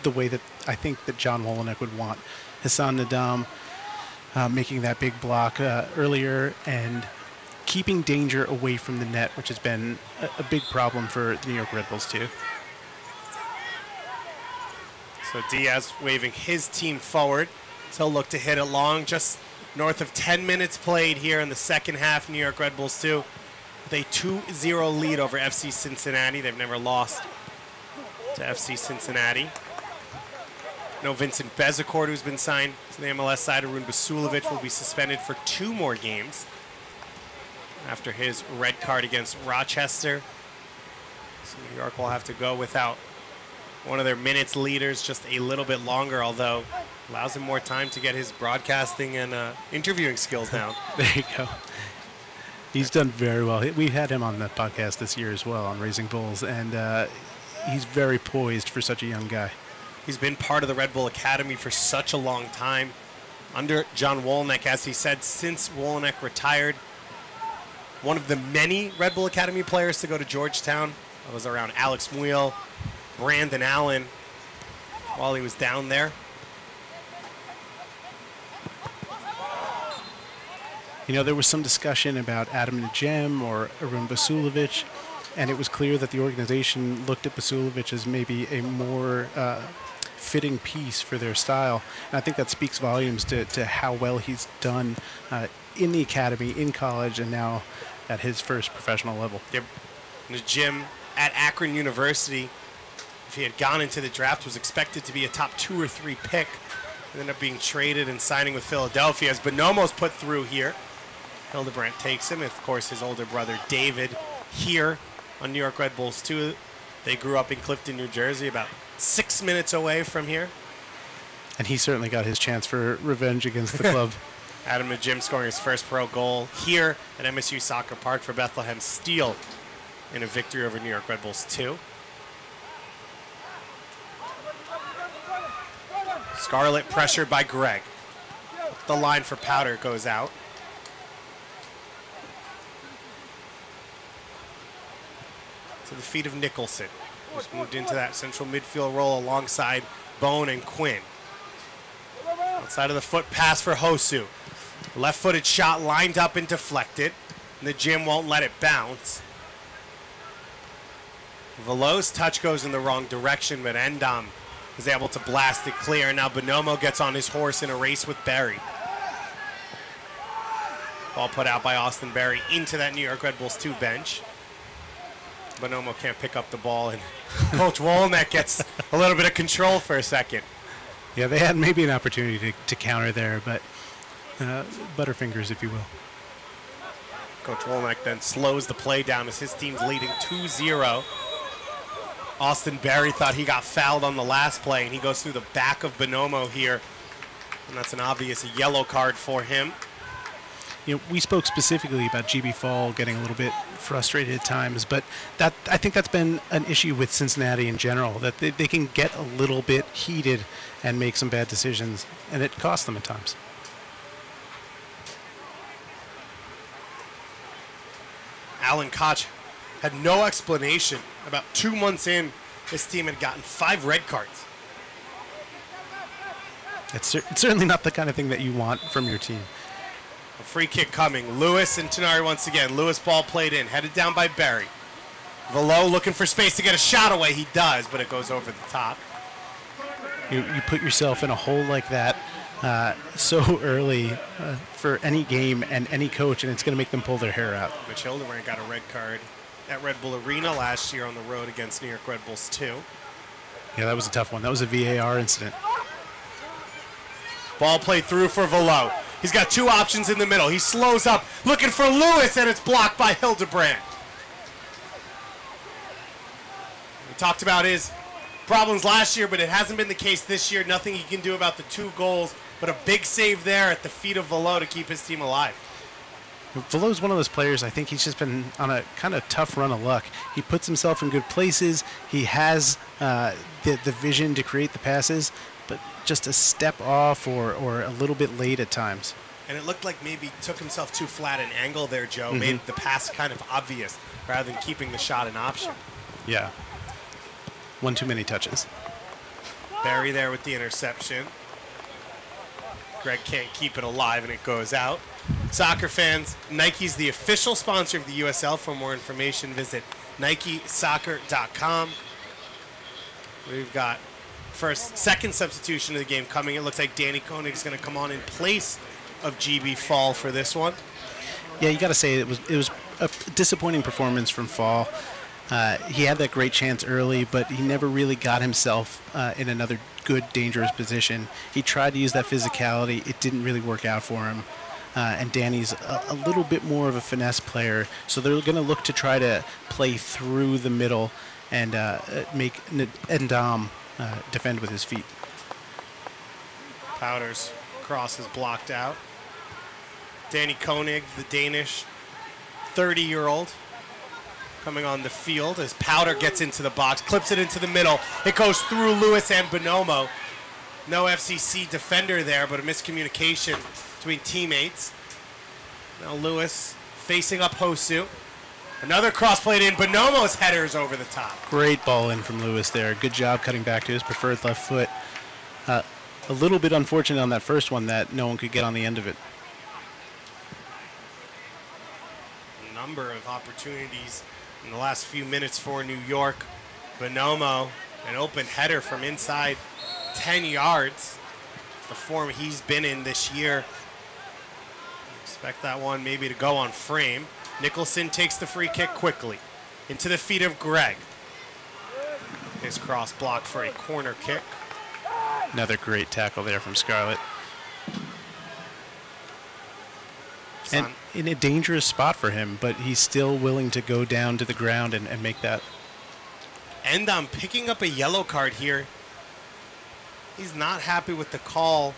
the way that I think that John Wolenek would want. Hassan Nadam making that big block earlier and keeping danger away from the net, which has been a big problem for the New York Red Bulls too. So Diaz waving his team forward. So he'll look to hit it long, just north of 10 minutes played here in the second half. New York Red Bulls 2 with a 2-0 lead over FC Cincinnati. They've never lost to FC Cincinnati. No Vincent Bezecourt, who's been signed to the MLS side. Arun Basulovic will be suspended for 2 more games after his red card against Rochester. So New York will have to go without one of their minutes leaders just a little bit longer, although allows him more time to get his broadcasting and interviewing skills down. There you go. He's done very well. We had him on the podcast this year as well on Raising Bulls, and he's very poised for such a young guy. He's been part of the Red Bull Academy for such a long time under John Wolenek, as he said, since Wolenek retired. One of the many Red Bull Academy players to go to Georgetown. That was around Alex Muehl, Brandon Allen, while he was down there. You know, there was some discussion about Adam Najem or Arun Basulovic, and it was clear that the organization looked at Basulovic as maybe a more fitting piece for their style. And I think that speaks volumes to how well he's done in the academy, in college, and now at his first professional level. Yep. Najem at Akron University, if he had gone into the draft, was expected to be a top 2 or 3 pick. Ended up being traded and signing with Philadelphia as Bonomo's put through here. Hildebrandt takes him. Of course, his older brother David here on New York Red Bulls 2. They grew up in Clifton, New Jersey, about 6 minutes away from here. And he certainly got his chance for revenge against the club. Adam Najem scoring his first pro goal here at MSU Soccer Park for Bethlehem Steel in a victory over New York Red Bulls 2. Scarlett pressured by Gregg. The line for Powder goes out. To the feet of Nicholson, who's moved into that central midfield role alongside Bone and Quinn. Outside of the foot pass for Hosu. Left-footed shot lined up and deflected. Najem won't let it bounce. Velo's touch goes in the wrong direction, but Endam is able to blast it clear. Now Bonomo gets on his horse in a race with Berry. Ball put out by Austin Berry into that New York Red Bulls 2 bench. Bonomo can't pick up the ball, and Coach Wolenek gets a little bit of control for a second. Yeah, they had maybe an opportunity to counter there, but butterfingers, if you will. Coach Wolenek then slows the play down as his team's leading 2-0. Austin Berry thought he got fouled on the last play, and he goes through the back of Bonomo here, and that's an obvious yellow card for him. You know, we spoke specifically about GB Fall getting a little bit frustrated at times, but that I think that's been an issue with Cincinnati in general, that they can get a little bit heated and make some bad decisions, and it costs them at times. Alan Koch had no explanation. About 2 months in, this team had gotten 5 red cards. It's certainly not the kind of thing that you want from your team. A free kick coming. Lewis and Tenari once again. Lewis ball played in, headed down by Berry. Velo looking for space to get a shot away. He does, but it goes over the top. You put yourself in a hole like that so early for any game and any coach, and it's going to make them pull their hair out. Mitch Hildebrand got a red card at Red Bull Arena last year on the road against New York Red Bulls 2. Yeah, that was a tough one. That was a VAR incident. Ball played through for Velo. He's got 2 options in the middle. He slows up, looking for Lewis, and it's blocked by Hildebrand. We talked about his problems last year, but it hasn't been the case this year. Nothing he can do about the 2 goals, but a big save there at the feet of Velo to keep his team alive. Velo's one of those players, I think he's just been on a kind of tough run of luck. He puts himself in good places. He has the vision to create the passes, but just a step off or a little bit late at times. And it looked like maybe he took himself too flat an angle there, Joe. Made the pass kind of obvious rather than keeping the shot an option. Yeah. One too many touches. Barry there with the interception. Greg can't keep it alive and it goes out. Soccer fans, Nike's the official sponsor of the USL. For more information, visit NikeSoccer.com. We've got second substitution of the game coming. It looks like Danny Koenig is going to come on in place of GB Fall for this one. Yeah, you got to say it was a disappointing performance from Fall. He had that great chance early, but he never really got himself in another good, dangerous position. He tried to use that physicality. It didn't really work out for him. And Danny's a little bit more of a finesse player, so they're going to look to try to play through the middle and make Ndam defend with his feet. Powder's cross is blocked out. Danny Koenig, the Danish 30-year-old, coming on the field as Powder gets into the box, clips it into the middle. It goes through Lewis and Bonomo. No FCC defender there, but a miscommunication between teammates. Now Lewis facing up Hosu. Another cross played in. Bonomo's header is over the top. Great ball in from Lewis there. Good job cutting back to his preferred left foot. A little bit unfortunate on that first one that no one could get on the end of it. A number of opportunities in the last few minutes for New York. Bonomo, an open header from inside 10 yards. The form he's been in this year. Expect that one maybe to go on frame. Nicholson takes the free kick quickly into the feet of Greg. His cross blocked for a corner kick. Another great tackle there from Scarlett. And in a dangerous spot for him, but he's still willing to go down to the ground and make that. And I'm picking up a yellow card here. He's not happy with the call.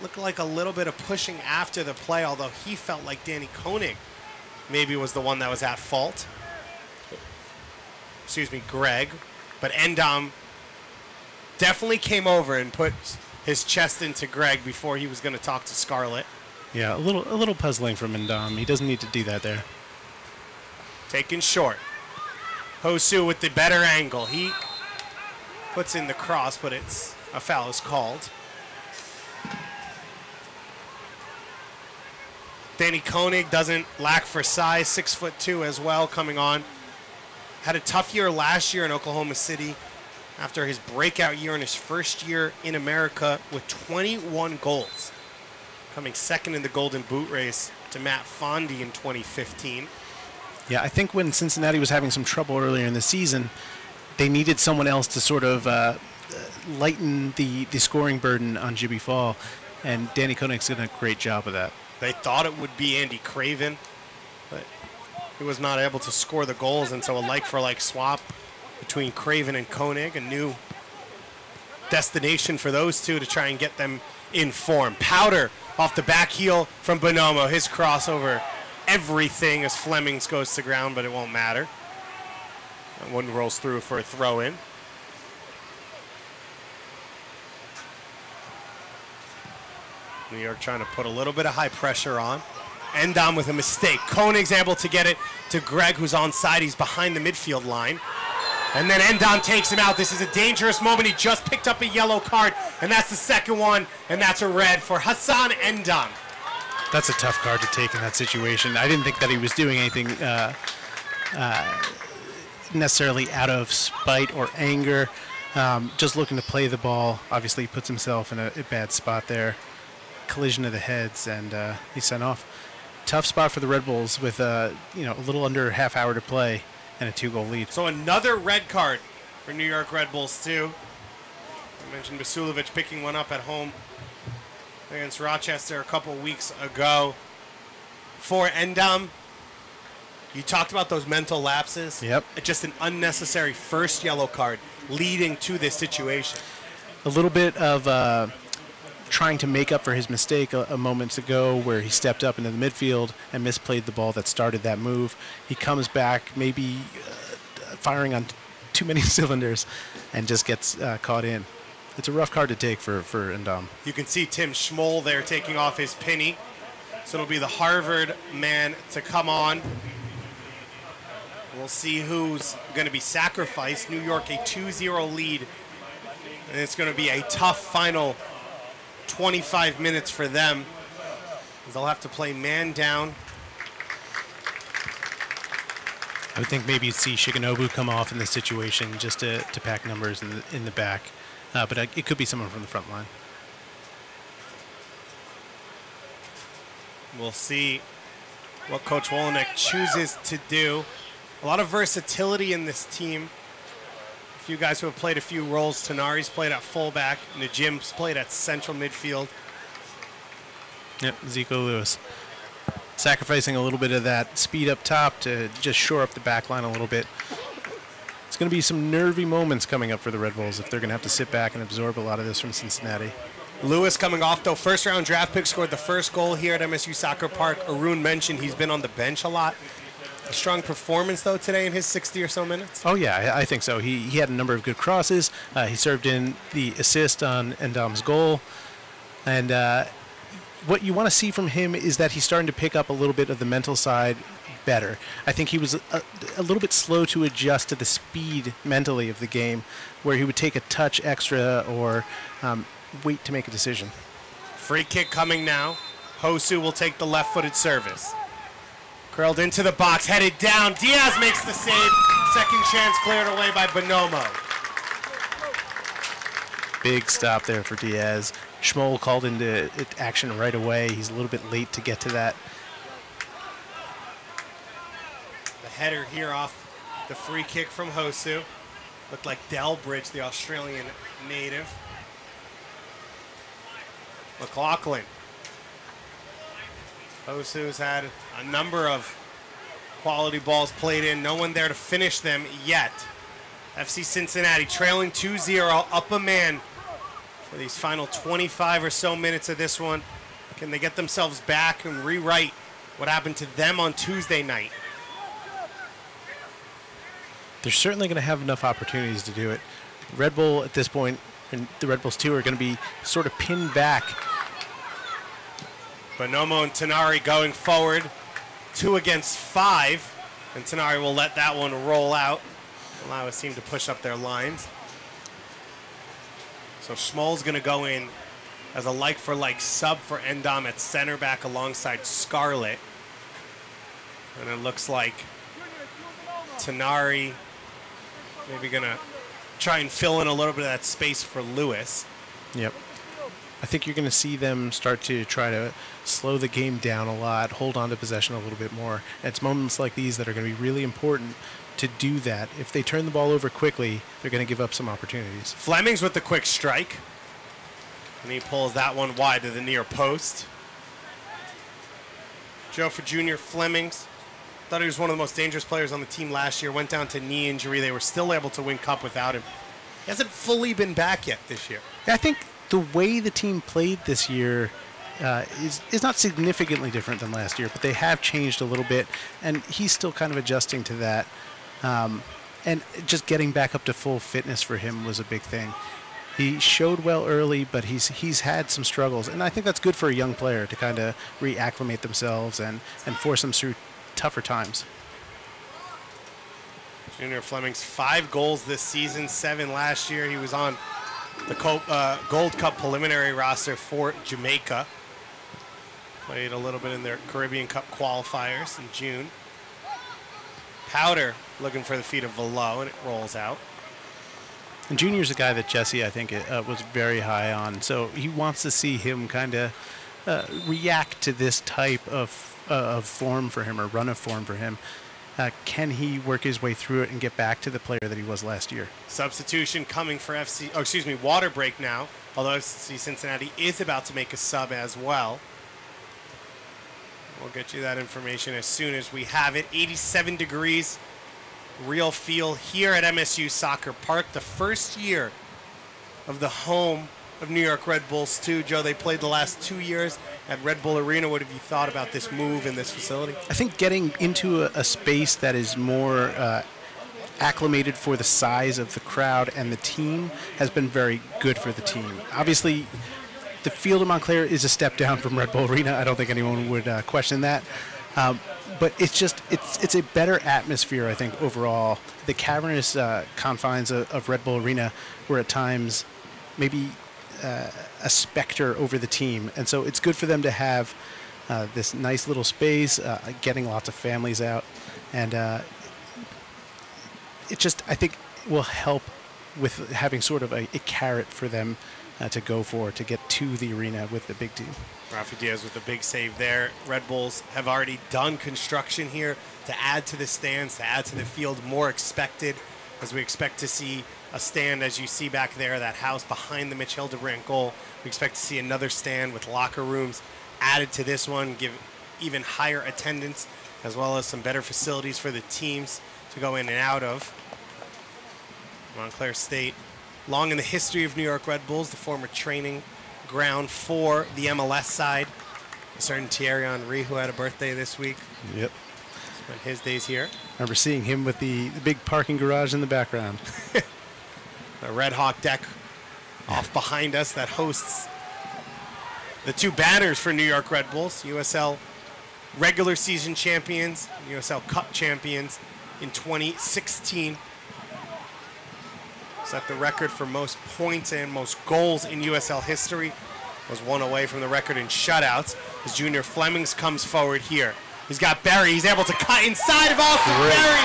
Looked like a little bit of pushing after the play, although he felt like Danny Koenig maybe was the one that was at fault. Excuse me, Greg. But Endom definitely came over and put his chest into Greg before he was going to talk to Scarlett. Yeah, a little puzzling from Ndam. He doesn't need to do that there. Taken short. Hosu with the better angle. He puts in the cross, but a foul is called. Danny Koenig doesn't lack for size, 6'2" as well, coming on. Had a tough year last year in Oklahoma City after his breakout year in his first year in America with 21 goals. Coming second in the Golden Boot race to Matt Fondy in 2015. Yeah, I think when Cincinnati was having some trouble earlier in the season, they needed someone else to sort of lighten the scoring burden on Jimmy Fall, and Danny Koenig's done a great job of that. They thought it would be Andy Craven, but he was not able to score the goals, and so a like-for-like swap between Craven and Koenig, a new destination for those two to try and get them in form. Powder off the back heel from Bonomo. His crossover, everything as Flemings goes to ground, but it won't matter. That one rolls through for a throw-in. New York trying to put a little bit of high pressure on. Endom with a mistake. Koenig's able to get it to Greg, who's onside. He's behind the midfield line. And then Endom takes him out. This is a dangerous moment. He just picked up a yellow card, and that's the second one, and that's a red for Hassan Endom. That's a tough card to take in that situation. I didn't think that he was doing anything necessarily out of spite or anger. Just looking to play the ball. Obviously, he puts himself in a bad spot there. Collision of the heads, and he's sent off. Tough spot for the Red Bulls with a little under a half hour to play and a 2-goal lead. So another red card for New York Red Bulls too. I mentioned Basulovic picking one up at home against Rochester a couple weeks ago. For Endom, you talked about those mental lapses. Yep. Just an unnecessary first yellow card leading to this situation. A little bit of trying to make up for his mistake a moments ago where he stepped up into the midfield and misplayed the ball that started that move. He comes back maybe firing on too many cylinders and just gets caught in. It's a rough card to take for Endom. You can see Tim Schmoll there taking off his penny. So it'll be the Harvard man to come on. We'll see who's going to be sacrificed. New York a 2-0 lead. And it's going to be a tough final 25 minutes for them. They'll have to play man down. I would think maybe you'd see Shigenobu come off in this situation just to pack numbers in the back. But it could be someone from the front line. We'll see what Coach Wolenek chooses to do. A lot of versatility in this team. A few guys who have played a few roles. Tanari's played at fullback. Najim's played at central midfield. Yep, Zico Lewis. Sacrificing a little bit of that speed up top to just shore up the back line a little bit. It's going to be some nervy moments coming up for the Red Bulls if they're going to have to sit back and absorb a lot of this from Cincinnati. Lewis coming off, though. First-round draft pick, scored the first goal here at MSU Soccer Park. Arun mentioned he's been on the bench a lot. A strong performance, though, today in his 60 or so minutes? Oh, yeah, I think so. He had a number of good crosses. He served in the assist on Endom's goal. And what you want to see from him is that he's starting to pick up a little bit of the mental side better. I think he was a little bit slow to adjust to the speed mentally of the game, where he would take a touch extra or wait to make a decision. Free kick coming now. Hosu will take the left-footed service. Curled into the box, headed down. Diaz makes the save. Second chance cleared away by Bonomo. Big stop there for Diaz. Schmoll called into action right away. He's a little bit late to get to that. The header here off the free kick from Hosu. Looked like Delbridge, the Australian native. McLaughlin. Hosu's had a number of quality balls played in. No one there to finish them yet. FC Cincinnati trailing 2-0, up a man for these final 25 or so minutes of this one. Can they get themselves back and rewrite what happened to them on Tuesday night? They're certainly going to have enough opportunities to do it. Red Bull at this point, and the Red Bulls too, are going to be sort of pinned back. Bonomo and Tanari going forward, 2 against 5, and Tanari will let that one roll out. Allow his team to push up their lines. So Schmoll's going to go in as a like-for-like sub for Endom at center back alongside Scarlett. And it looks like Tanari maybe going to try and fill in a little bit of that space for Lewis. Yep. I think you're going to see them start to try to slow the game down a lot, hold on to possession a little bit more. And it's moments like these that are going to be really important to do that. If they turn the ball over quickly, they're going to give up some opportunities. Fleming's with the quick strike. And he pulls that one wide to the near post. Joe, for Junior Flemings, thought he was one of the most dangerous players on the team last year. Went down to knee injury. They were still able to win cup without him. He hasn't fully been back yet this year. I think the way the team played this year is not significantly different than last year, but they have changed a little bit, and he's still kind of adjusting to that. And just getting back up to full fitness for him was a big thing. he showed well early, but he's had some struggles, and I think that's good for a young player to kind of reacclimate themselves and force them through tougher times. Junior Fleming's 5 goals this season, 7 last year. He was on the Gold Cup preliminary roster for Jamaica. Played a little bit in their Caribbean Cup qualifiers in June. Powder looking for the feet of Velo, and it rolls out. And Junior's a guy that Jesse, I think, was very high on. So he wants to see him kind of react to this type of form for him, or run of form for him. Can he work his way through it and get back to the player that he was last year? Substitution coming for water break now, although FC Cincinnati is about to make a sub as well. We'll get you that information as soon as we have it. 87 degrees, real feel here at MSU Soccer Park. The first year of the home of New York Red Bulls too. Joe, they played the last 2 years at Red Bull Arena. What have you thought about this move in this facility? I think getting into a space that is more acclimated for the size of the crowd and the team has been very good for the team. Obviously, the field of Montclair is a step down from Red Bull Arena. I don't think anyone would question that. But it's a better atmosphere, I think, overall. The cavernous confines of Red Bull Arena were at times maybe a specter over the team. And so it's good for them to have this nice little space, getting lots of families out. And it just, I think, will help with having sort of a carrot for them to go for, to get to the arena with the big team. Rafa Diaz with a big save there. Red Bulls have already done construction here to add to the stands, to add to the field, more expected, as we expect to see a stand, as you see back there, that house behind the Mitch Hildebrandt goal. We expect to see another stand with locker rooms added to this one, give even higher attendance, as well as some better facilities for the teams to go in and out of. Montclair State, long in the history of New York Red Bulls, the former training ground for the MLS side. A certain Thierry Henry, who had a birthday this week. Yep. Spent his days here. Remember seeing him with the big parking garage in the background. The Red Hawk deck off behind us that hosts the 2 banners for New York Red Bulls, USL regular season champions, USL Cup champions in 2016. Set the record for most points and most goals in USL history. Was 1 away from the record in shutouts as Junior Flemings comes forward here. He's got Barry. He's able to cut inside of Austin Barry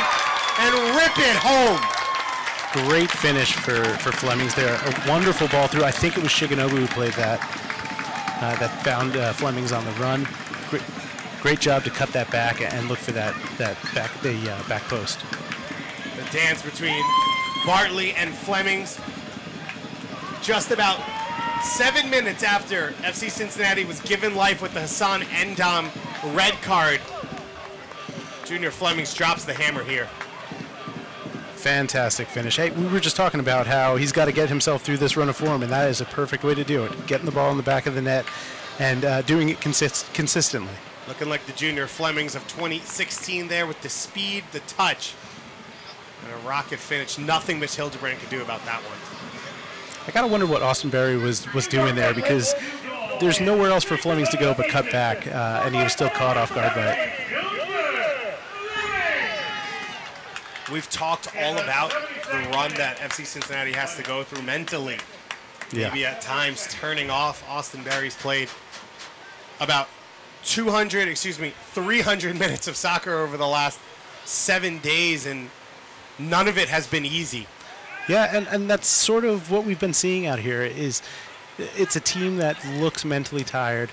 and rip it home. Great finish for Flemings there. A wonderful ball through. I think it was Shigenobu who played that. That found Flemings on the run. Great job to cut that back and look for that back post. The dance between Bartley and Flemings. Just about 7 minutes after FC Cincinnati was given life with the Hassan Endam red card, Junior Flemings drops the hammer here. Fantastic finish. Hey, we were just talking about how he's got to get himself through this run of form, and that is a perfect way to do it. Getting the ball in the back of the net and doing it consistently. Looking like the Junior Flemings of 2016 there with the speed, the touch, and a rocket finish. Nothing Mitch Hildebrandt could do about that one. I gotta wonder what Austin Barry was doing there, because there's nowhere else for Flemings to go but cut back, and he was still caught off guard by it. We've talked all about the run that FC Cincinnati has to go through mentally. Yeah. Maybe at times turning off. Austin Barry's played about 300 minutes of soccer over the last 7 days, and none of it has been easy. Yeah, and that's sort of what we've been seeing out here. Is it's a team that looks mentally tired.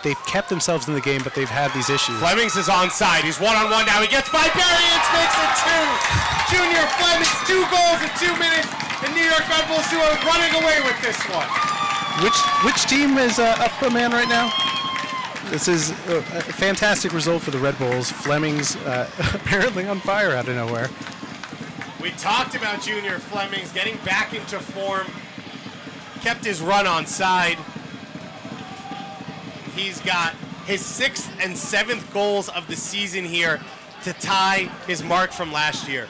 They've kept themselves in the game, but they've had these issues. Flemings is onside. He's one-on-one now. He gets by Barry and makes it 2. Junior Flemings, 2 goals in 2 minutes, and New York Red Bulls who are running away with this one. Which team is up a man right now? This is a fantastic result for the Red Bulls. Flemings apparently on fire out of nowhere. We talked about Junior Flemings getting back into form. Kept his run onside. He's got his 6th and 7th goals of the season here to tie his mark from last year.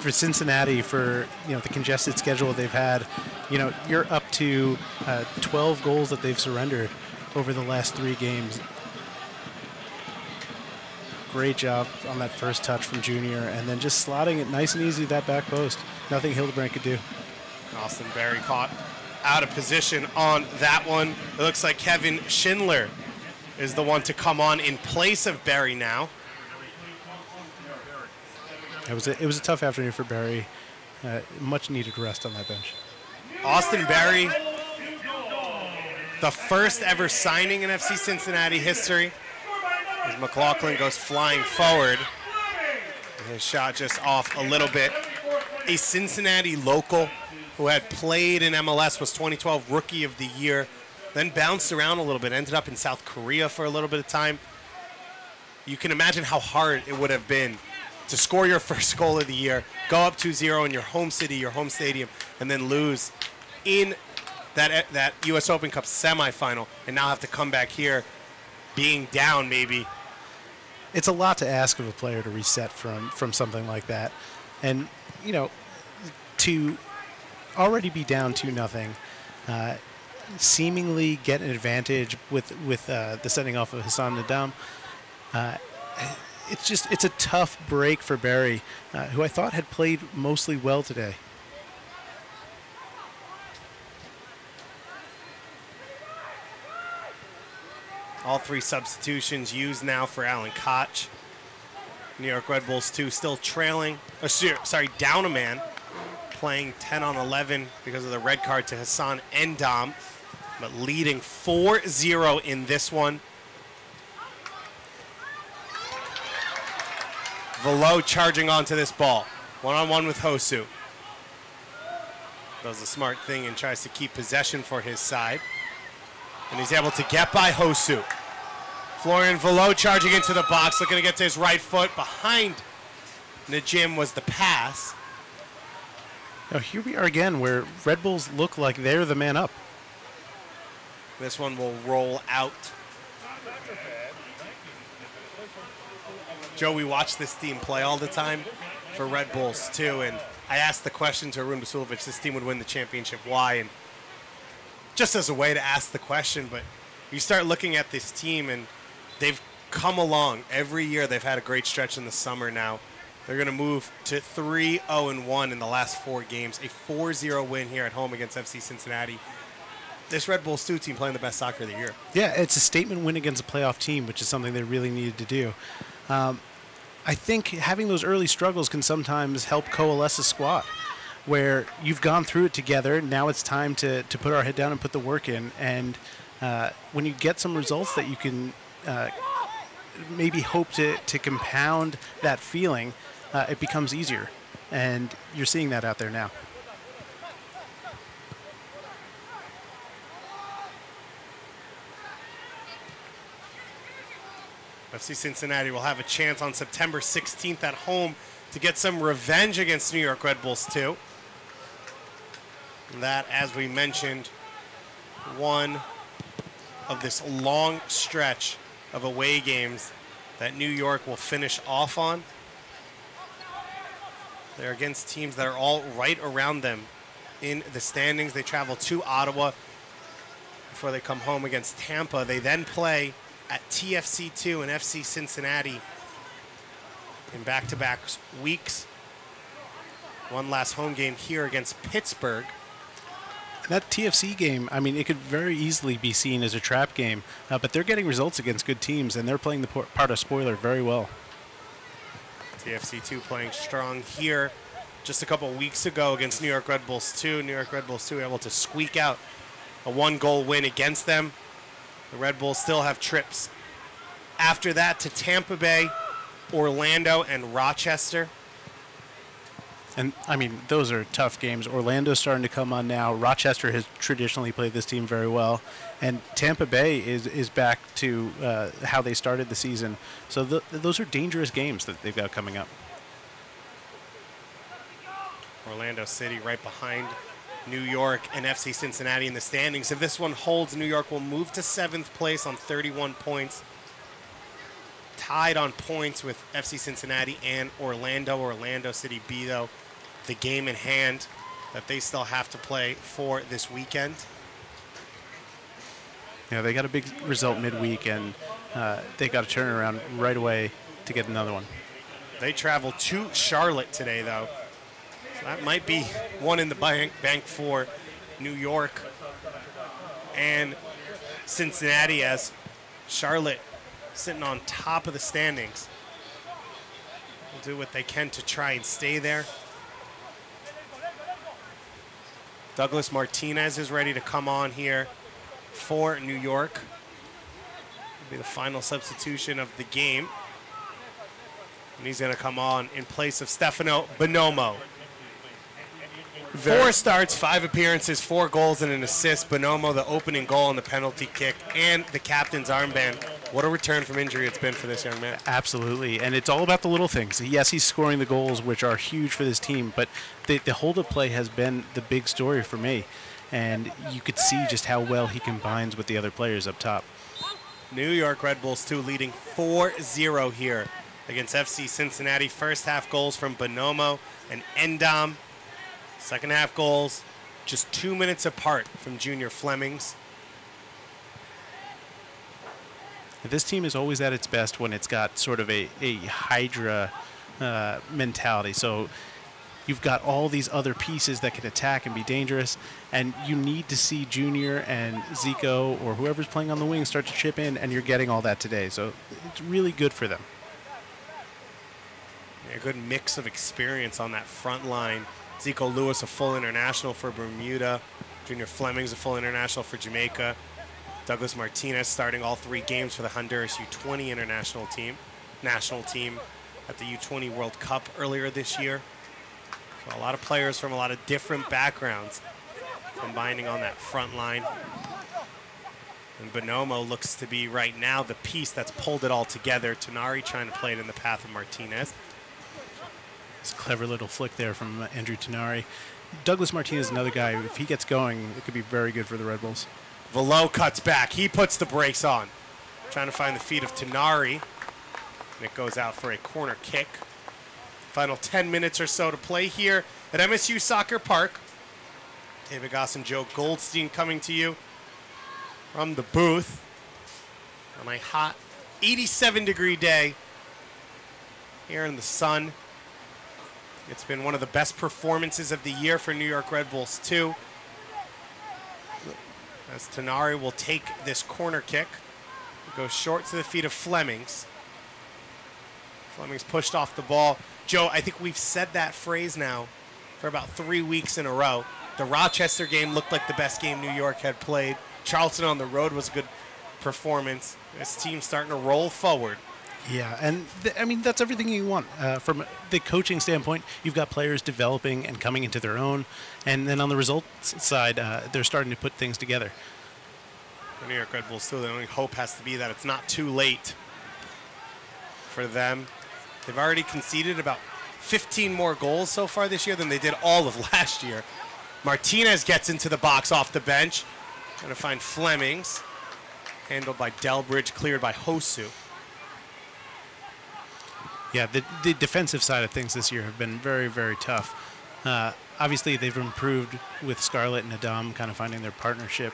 For Cincinnati, for the congested schedule they've had, you're up to 12 goals that they've surrendered over the last 3 games. Great job on that first touch from Junior, and then just slotting it nice and easy to that back post. Nothing Hildebrand could do. Austin Berry caught out of position on that one. It looks like Kevin Schindler is the one to come on in place of Berry now. It was a tough afternoon for Berry. Much needed rest on that bench. Austin Berry, the first ever signing in FC Cincinnati history. As McLaughlin goes flying forward. His shot just off a little bit. A Cincinnati local who had played in MLS, was 2012 Rookie of the Year, then bounced around a little bit, ended up in South Korea for a little bit of time. You can imagine how hard it would have been to score your first goal of the year, go up 2-0 in your home city, your home stadium, and then lose in that U.S. Open Cup semifinal, and now have to come back here being down maybe. It's a lot to ask of a player to reset from something like that. And, to already be down 2-0, seemingly get an advantage with the sending off of Hassan Nadam, it's a tough break for Berry, who I thought had played mostly well today. All 3 substitutions used now for Alan Koch. New York Red Bulls 2 still trailing, down a man, playing 10 on 11 because of the red card to Hassan Endam, but leading 4-0 in this one. Velo charging onto this ball. One-on-one with Hosu. Does the smart thing and tries to keep possession for his side. And he's able to get by Hosu. Florian Velo charging into the box, looking to get to his right foot. Behind Najim was the pass. Now here we are again, where Red Bulls look like they're the man up. This one will roll out. Joe, we watch this team play all the time for Red Bulls too, and I asked the question to Arun Basulovic, this team would win the championship, why? And just as a way to ask the question, but you start looking at this team and they've come along. Every year they've had a great stretch in the summer now. They're going to move to 3-0-1 in the last 4 games. A 4-0 win here at home against FC Cincinnati. This Red Bulls 2 team playing the best soccer of the year. Yeah, it's a statement win against a playoff team, which is something they really needed to do. I think having those early struggles can sometimes help coalesce a squad, where you've gone through it together. Now it's time to put our head down and put the work in. And when you get some results that you can maybe hope to compound that feeling, it becomes easier. And you're seeing that out there now. FC Cincinnati will have a chance on September 16th at home to get some revenge against New York Red Bulls 2. And that, as we mentioned, one of this long stretch of away games that New York will finish off on. They're against teams that are all right around them in the standings. They travel to Ottawa before they come home against Tampa. They then play at TFC2 and FC Cincinnati in back-to-back weeks. One last home game here against Pittsburgh. That TFC game, I mean, it could very easily be seen as a trap game, but they're getting results against good teams, and they're playing the part of spoiler very well. TFC2 playing strong here just a couple weeks ago against New York Red Bulls 2. New York Red Bulls 2 able to squeak out a 1-goal win against them. The Red Bulls still have trips after that to Tampa Bay, Orlando, and Rochester. And, I mean, those are tough games. Orlando's starting to come on now. Rochester has traditionally played this team very well. And Tampa Bay is back to how they started the season. So those are dangerous games that they've got coming up. Orlando City right behind New York and FC Cincinnati in the standings. If this one holds, New York will move to 7th place on 31 points. Tied on points with FC Cincinnati and Orlando. Orlando City B, though, the game in hand. that they still have to play for this weekend. Yeah, they got a big result midweek, and they got to turn it around right away to get another one. They travel to Charlotte today, though. So that might be one in the bank for New York and Cincinnati, as Charlotte sitting on top of the standings will do what they can to try and stay there. Douglas Martinez is ready to come on here for New York. Will be the final substitution of the game. And he's going to come on in place of Stefano Bonomo. 4 starts, 5 appearances, 4 goals, and an assist. Bonomo, the opening goal on the penalty kick, and the captain's armband. What a return from injury it's been for this young man. Absolutely, and it's all about the little things. Yes, he's scoring the goals, which are huge for this team, but the hold-up play has been the big story for me. And you could see just how well he combines with the other players up top. New York Red Bulls 2 leading 4-0 here against FC Cincinnati. First half goals from Bonomo and Endam. Second half goals just 2 minutes apart from Junior Flemings. This team is always at its best when it's got sort of a Hydra mentality. So you've got all these other pieces that can attack and be dangerous, and you need to see Junior and Zico or whoever's playing on the wing start to chip in, and you're getting all that today. So it's really good for them. A good mix of experience on that front line. Zico Lewis, a full international for Bermuda. Junior Flemings, a full international for Jamaica. Douglas Martinez starting all 3 games for the Honduras U20 international team, national team at the U20 World Cup earlier this year. So a lot of players from a lot of different backgrounds combining on that front line. And Bonomo looks to be right now the piece that's pulled it all together. Tenari trying to play it in the path of Martinez. It's a clever little flick there from Andrew Tenari. Douglas Martinez is another guy. If he gets going, it could be very good for the Red Bulls. Velo cuts back. He puts the brakes on. Trying to find the feet of Tenari. And it goes out for a corner kick. Final 10 minutes or so to play here at MSU Soccer Park. David Goss and Joe Goldstein coming to you from the booth on a hot 87-degree day here in the sun. It's been one of the best performances of the year for New York Red Bulls 2. As Tenari will take this corner kick. It goes short to the feet of Flemings. Flemings pushed off the ball. Joe, I think we've said that phrase now for about 3 weeks in a row. The Rochester game looked like the best game New York had played. Charleston on the road was a good performance. This team's starting to roll forward. Yeah, and I mean, that's everything you want. From the coaching standpoint, you've got players developing and coming into their own. And then on the results side, they're starting to put things together. The New York Red Bulls still, the only hope has to be that it's not too late for them. They've already conceded about 15 more goals so far this year than they did all of last year. Martinez gets into the box off the bench. Going to find Flemings. Handled by Delbridge, cleared by Hosu. Yeah, the defensive side of things this year have been very, very tough. Obviously, they've improved with Scarlett and Adam kind of finding their partnership.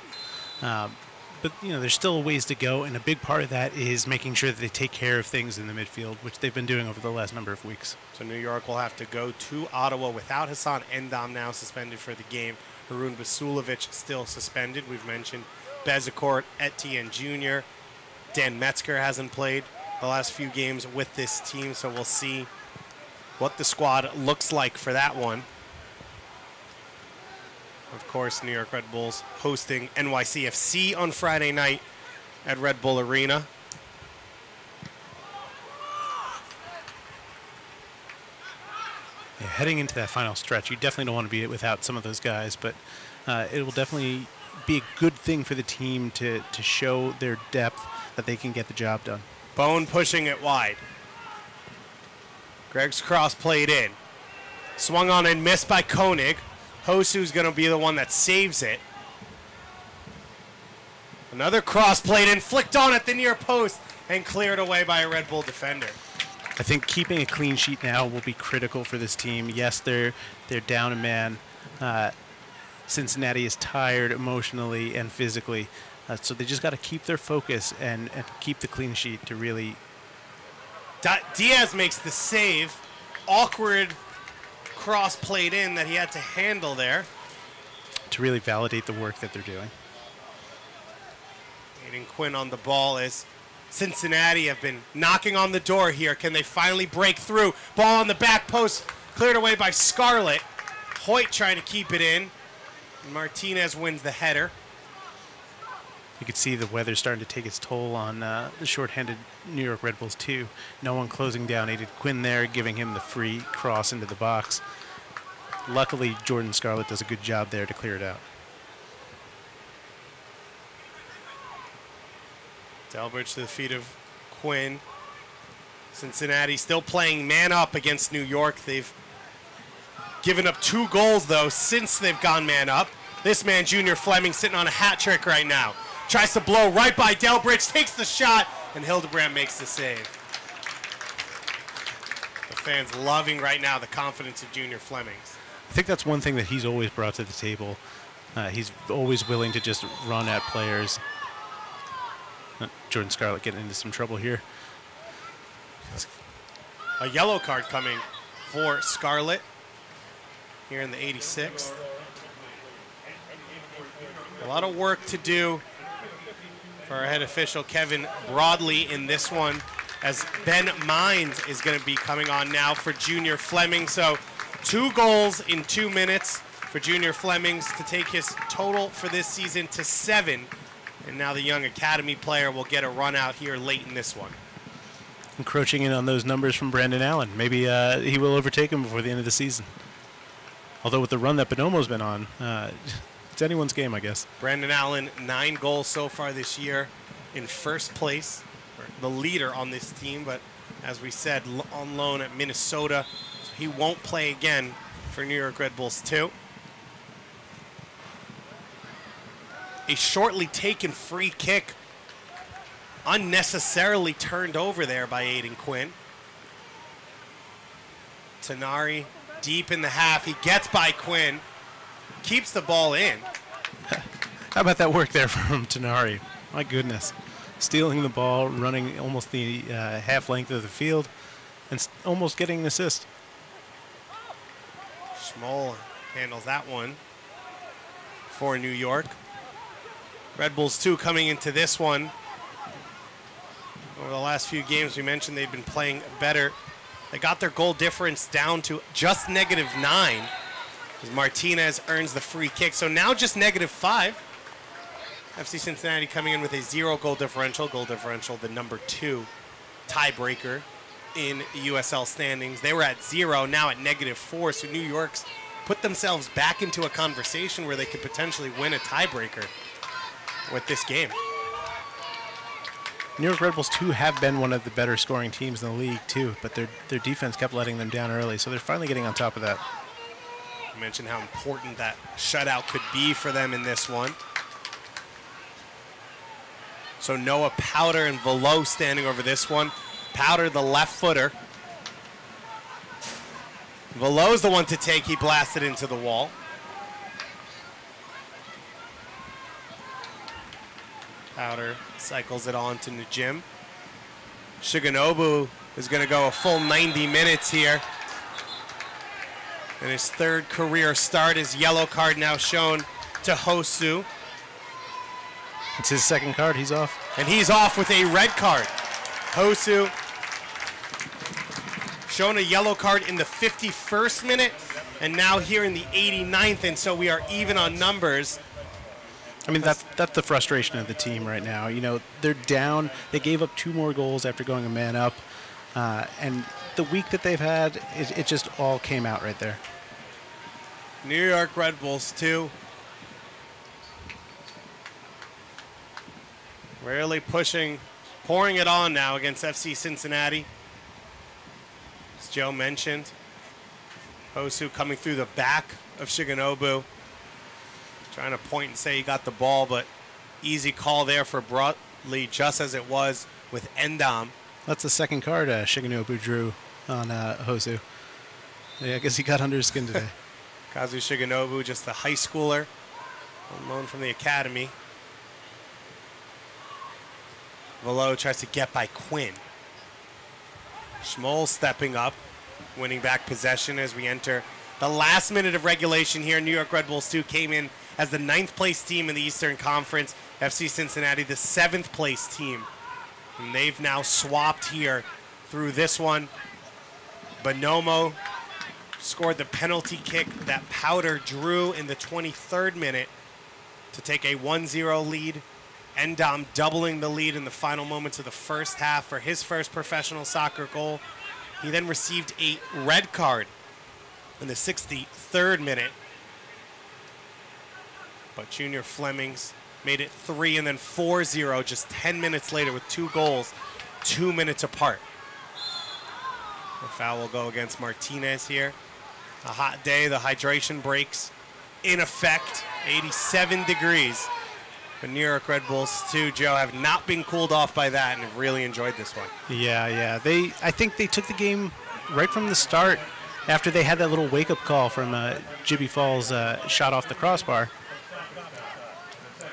But, you know, there's still a ways to go, and a big part of that is making sure that they take care of things in the midfield, which they've been doing over the last number of weeks. So New York will have to go to Ottawa without Hassan Endam now suspended for the game. Harun Basulovic still suspended. We've mentioned Bezecourt, Etienne Jr. Dan Metzger hasn't played the last few games with this team, so we'll see what the squad looks like for that one. Of course, New York Red Bulls hosting NYCFC on Friday night at Red Bull Arena. Yeah, heading into that final stretch, you definitely don't want to be without some of those guys, but it will definitely be a good thing for the team to show their depth that they can get the job done. Bone pushing it wide. Greg's cross played in. Swung on and missed by Koenig. Hosu's going to be the one that saves it. Another cross played in, flicked on at the near post, and cleared away by a Red Bull defender. I think keeping a clean sheet now will be critical for this team. Yes, they're down a man, Cincinnati is tired emotionally and physically. So they just got to keep their focus and keep the clean sheet to really... Diaz makes the save. Awkward cross played in that he had to handle there. To really validate the work that they're doing. Aiden Quinn on the ball as Cincinnati have been knocking on the door here. Can they finally break through? Ball on the back post, cleared away by Scarlett. Hoyt trying to keep it in. Martinez wins the header. You could see the weather starting to take its toll on the shorthanded New York Red Bulls too. No one closing down Aiden Quinn there, giving him the free cross into the box. Luckily, Jordan Scarlett does a good job there to clear it out. Delbridge to the feet of Quinn. Cincinnati still playing man up against New York. They've given up 2 goals, though, since they've gone man up. This man, Junior Fleming, sitting on a hat trick right now. Tries to blow right by Delbridge, takes the shot, and Hildebrand makes the save. The fans loving right now the confidence of Junior Fleming. I think that's one thing that he's always brought to the table. He's always willing to just run at players. Jordan Scarlett getting into some trouble here. A yellow card coming for Scarlett here in the 86th. A lot of work to do for our head official, Kevin Broadley, in this one, as Ben Mind is going to be coming on now for Junior Fleming. So 2 goals in 2 minutes for Junior Flemings to take his total for this season to 7. And now the young academy player will get a run out here late in this one. Encroaching in on those numbers from Brandon Allen. Maybe he will overtake him before the end of the season. Although with the run that Bonomo's been on, it's anyone's game, I guess. Brandon Allen, 9 goals so far this year, in first place, the leader on this team. But as we said, on loan at Minnesota, so he won't play again for New York Red Bulls 2. A shortly taken free kick, unnecessarily turned over there by Aiden Quinn. Tanari deep in the half. He gets by Quinn, keeps the ball in. How about that work there from Tanari? My goodness. Stealing the ball, running almost the half length of the field, and almost getting an assist. Schmoll handles that one for New York. Red Bulls 2 coming into this one. Over the last few games, we mentioned they've been playing better. They got their goal difference down to just -9 as Martinez earns the free kick. So now just -5. FC Cincinnati coming in with a 0 goal differential. Goal differential, the number 2 tiebreaker in USL standings. They were at 0, now at -4. So New York's put themselves back into a conversation where they could potentially win a tiebreaker with this game. New York Red Bulls 2 have been one of the better scoring teams in the league too, but their defense kept letting them down early, so they're finally getting on top of that. I mentioned how important that shutout could be for them in this one. So Noah Powder and Velo standing over this one. Powder, the left footer. Velo's the one to take. He blasted into the wall. Powder cycles it on to Najim. Shigenobu is going to go a full 90 minutes here. And his 3rd career start. His yellow card now shown to Hosu. It's his 2nd card. He's off. And he's off with a red card. Hosu shown a yellow card in the 51st minute, and now here in the 89th, and so we are even on numbers. I mean, that's the frustration of the team right now. You know, they're down. They gave up 2 more goals after going a man up. And the week that they've had, it just all came out right there. New York Red Bulls 2. Really pushing, pouring it on now against FC Cincinnati. As Joe mentioned, Hosu coming through the back of Shigenobu. Trying to point and say he got the ball, but easy call there for Broadley, just as it was with Endam. That's the 2nd card Shigenobu drew on Hosu. Yeah, I guess he got under his skin today. Kazu Shigenobu, just a high schooler, on loan from the academy. Velo tries to get by Quinn. Schmoll stepping up, winning back possession as we enter the last minute of regulation here. New York Red Bulls 2 came in as the 9th place team in the Eastern Conference. FC Cincinnati, the 7th place team. And they've now swapped here through this one. Bonomo scored the penalty kick that Powder drew in the 23rd minute to take a 1-0 lead. Endom doubling the lead in the final moments of the first half for his first professional soccer goal. He then received a red card in the 63rd minute. But Junior Flemings made it 3 and then 4-0 just 10 minutes later with 2 goals, 2 minutes apart. The foul will go against Martinez here. A hot day, the hydration breaks in effect, 87 degrees. But New York Red Bulls 2, Joe, have not been cooled off by that and have really enjoyed this one. Yeah. I think they took the game right from the start after they had that little wake-up call from Jibby Fall's shot off the crossbar.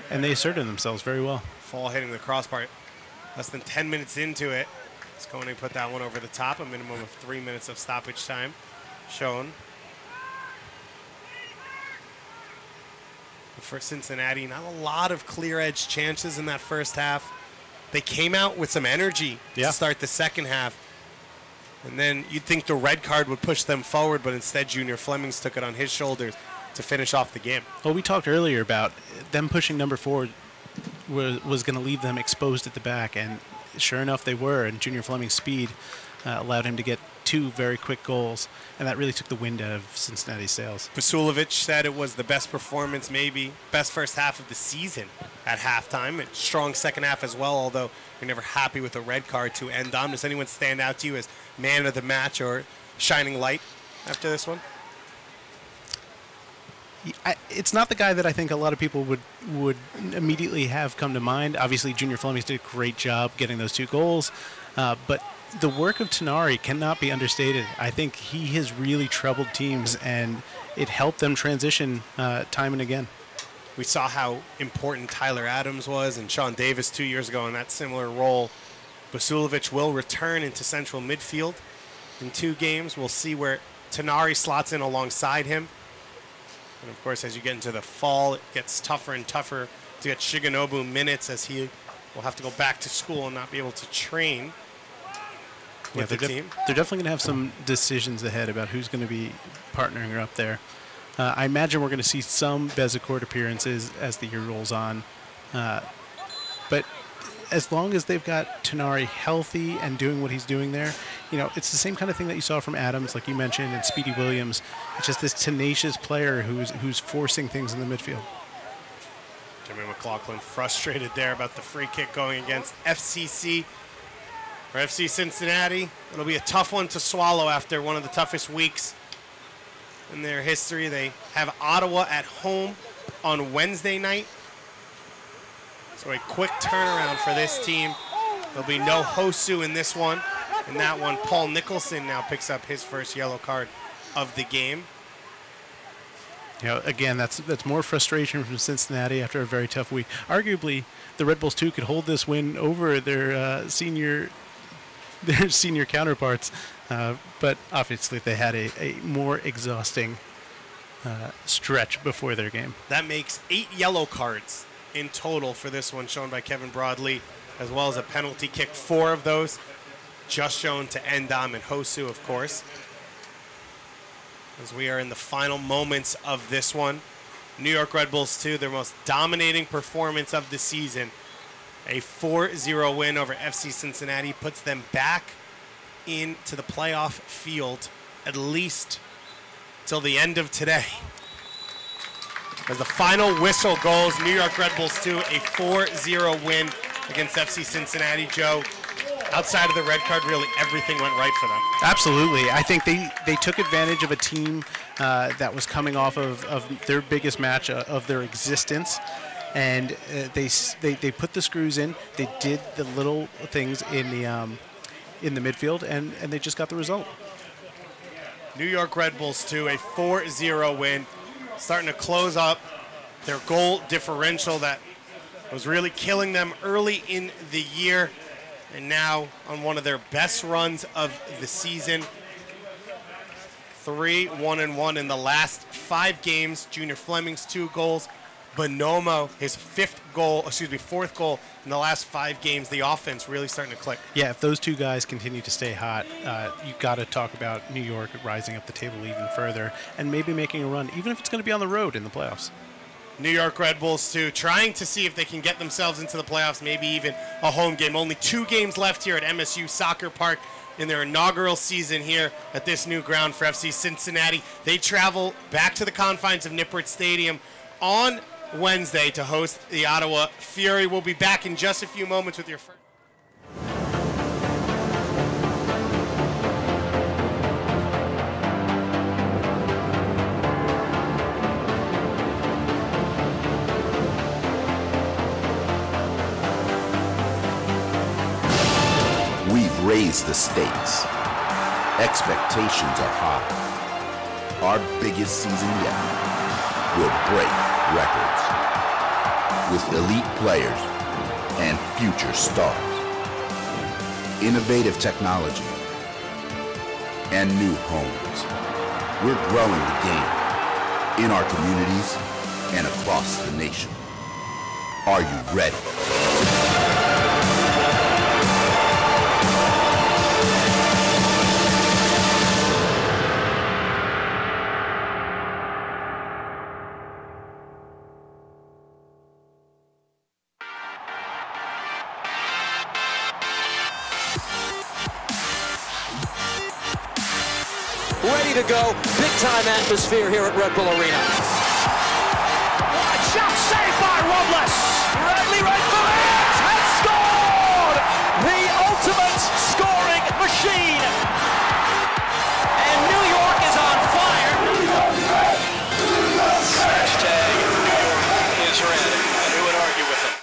And they asserted themselves very well. Fall hitting the crossbar less than 10 minutes into it. Scone put that one over the top. A minimum of 3 minutes of stoppage time shown. For Cincinnati, not a lot of clear edge chances in that first half. They came out with some energy to start the second half. And then you'd think the red card would push them forward, but instead Junior Flemings took it on his shoulders to finish off the game. Well, we talked earlier about them pushing number 4 was going to leave them exposed at the back, and sure enough they were, and Junior Fleming's speed allowed him to get 2 very quick goals, and that really took the wind out of Cincinnati's sails. Vasulovic said it was the best performance, maybe best first half of the season at halftime. A strong second half as well, although you're never happy with a red card to end on. Does anyone stand out to you as man of the match or shining light after this one? It's not the guy that I think a lot of people would immediately have come to mind. Obviously, Junior Flemings did a great job getting those 2 goals, but the work of Tenari cannot be understated. I think he has really troubled teams, and it helped them transition time and again. We saw how important Tyler Adams was and Sean Davis 2 years ago in that similar role. Vasulovic will return into central midfield in 2 games. We'll see where Tenari slots in alongside him. And of course, as you get into the fall, it gets tougher and tougher to get Shigenobu minutes, as he will have to go back to school and not be able to train with the team. They're definitely going to have some decisions ahead about who's going to be partnering up there. I imagine we're going to see some Bezecourt appearances as the year rolls on. But as long as they've got Tenari healthy and doing what he's doing there, it's the same kind of thing that you saw from Adams, like you mentioned, and Speedy Williams. It's just this tenacious player who's forcing things in the midfield. Jimmy McLaughlin frustrated there about the free kick going against FCC. For FC Cincinnati, it'll be a tough one to swallow after one of the toughest weeks in their history. They have Ottawa at home on Wednesday night. So a quick turnaround for this team. There'll be no Hosu in this one. In that one, Paul Nicholson now picks up his first yellow card of the game. Again, that's more frustration from Cincinnati after a very tough week. Arguably, the Red Bulls 2 could hold this win over their senior counterparts, but obviously they had a more exhausting stretch before their game. That makes 8 yellow cards in total for this one, shown by Kevin Broadley, as well as a penalty kick. 4 of those just shown to Endom and Hosu, of course. As we are in the final moments of this one, New York Red Bulls 2, their most dominating performance of the season. A 4-0 win over FC Cincinnati puts them back into the playoff field at least till the end of today. As the final whistle goes, New York Red Bulls 2, a 4-0 win against FC Cincinnati. Joe, outside of the red card, really everything went right for them. Absolutely. I think they took advantage of a team that was coming off of their biggest match of their existence. And they put the screws in. They did the little things in the midfield, and they just got the result. New York Red Bulls 2, a 4-0 win, starting to close up their goal differential that was really killing them early in the year, and now on one of their best runs of the season. 3-1-1 in the last 5 games. Junior Fleming's 2 goals. Bonomo, his 4th goal in the last 5 games. The offense really starting to click. Yeah, if those 2 guys continue to stay hot, you've got to talk about New York rising up the table even further and maybe making a run, even if it's going to be on the road in the playoffs. New York Red Bulls, too, trying to see if they can get themselves into the playoffs, maybe even a home game. Only 2 games left here at MSU Soccer Park in their inaugural season here at this new ground for FC Cincinnati. They travel back to the confines of Nippert Stadium on Wednesday to host the Ottawa Fury. We'll be back in just a few moments with your first. We've raised the stakes. Expectations are high. Our biggest season yet will break records with elite players and future stars. Innovative technology and new homes. We're growing the game in our communities and across the nation. Are you ready? Ready to go. Big-time atmosphere here at Red Bull Arena. Wide shot saved by Robles. Bradley right for it. Has scored! The ultimate scoring machine. And New York is on fire. Hashtag New York is red. And who would argue with them?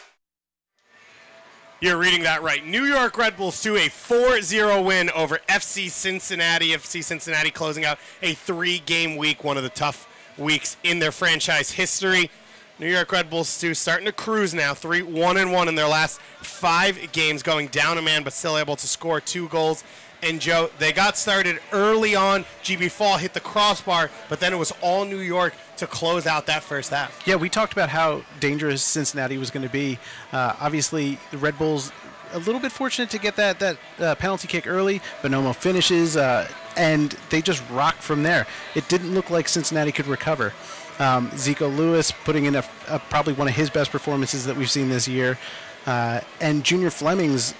You're reading that right. New York Red Bulls 2, a 4-0 win over FC Cincinnati. FC Cincinnati closing out a 3-game week, one of the tough weeks in their franchise history. New York Red Bulls 2 starting to cruise now, 3-1-1 in their last 5 games, going down a man but still able to score 2 goals. And Joe, they got started early on. GB Fall hit the crossbar, but then it was all New York to close out that first half. Yeah, we talked about how dangerous Cincinnati was going to be. Obviously, the Red Bulls a little bit fortunate to get that penalty kick early. Bonomo finishes, and they just rocked from there. It didn't look like Cincinnati could recover. Zico Lewis putting in probably one of his best performances that we've seen this year. And Junior Fleming's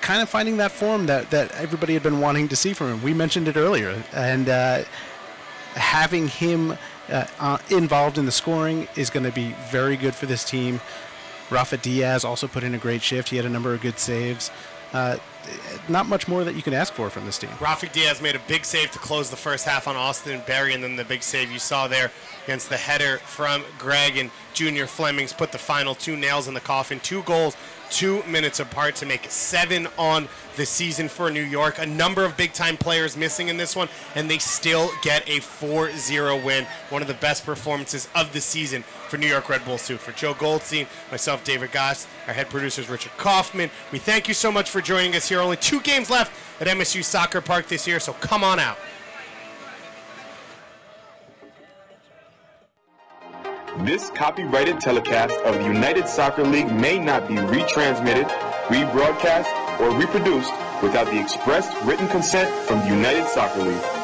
kind of finding that form that everybody had been wanting to see from him. We mentioned it earlier. And having him involved in the scoring is going to be very good for this team. Rafa Diaz also put in a great shift. He had a number of good saves. Not much more that you can ask for from this team. Rafa Diaz made a big save to close the first half on Austin Berry, and then the big save you saw there against the header from Greg, and Junior Fleming's put the final 2 nails in the coffin. 2 goals, 2 minutes apart to make 7 on the season for New York. A number of big-time players missing in this one, and they still get a 4-0 win. One of the best performances of the season for New York Red Bulls 2. For Joe Goldstein, myself, David Goss, our head producers, Richard Kaufman, we thank you so much for joining us here. Only 2 games left at MSU Soccer Park this year, so come on out. This copyrighted telecast of the United Soccer League may not be retransmitted, rebroadcast, or reproduced without the express written consent from the United Soccer League.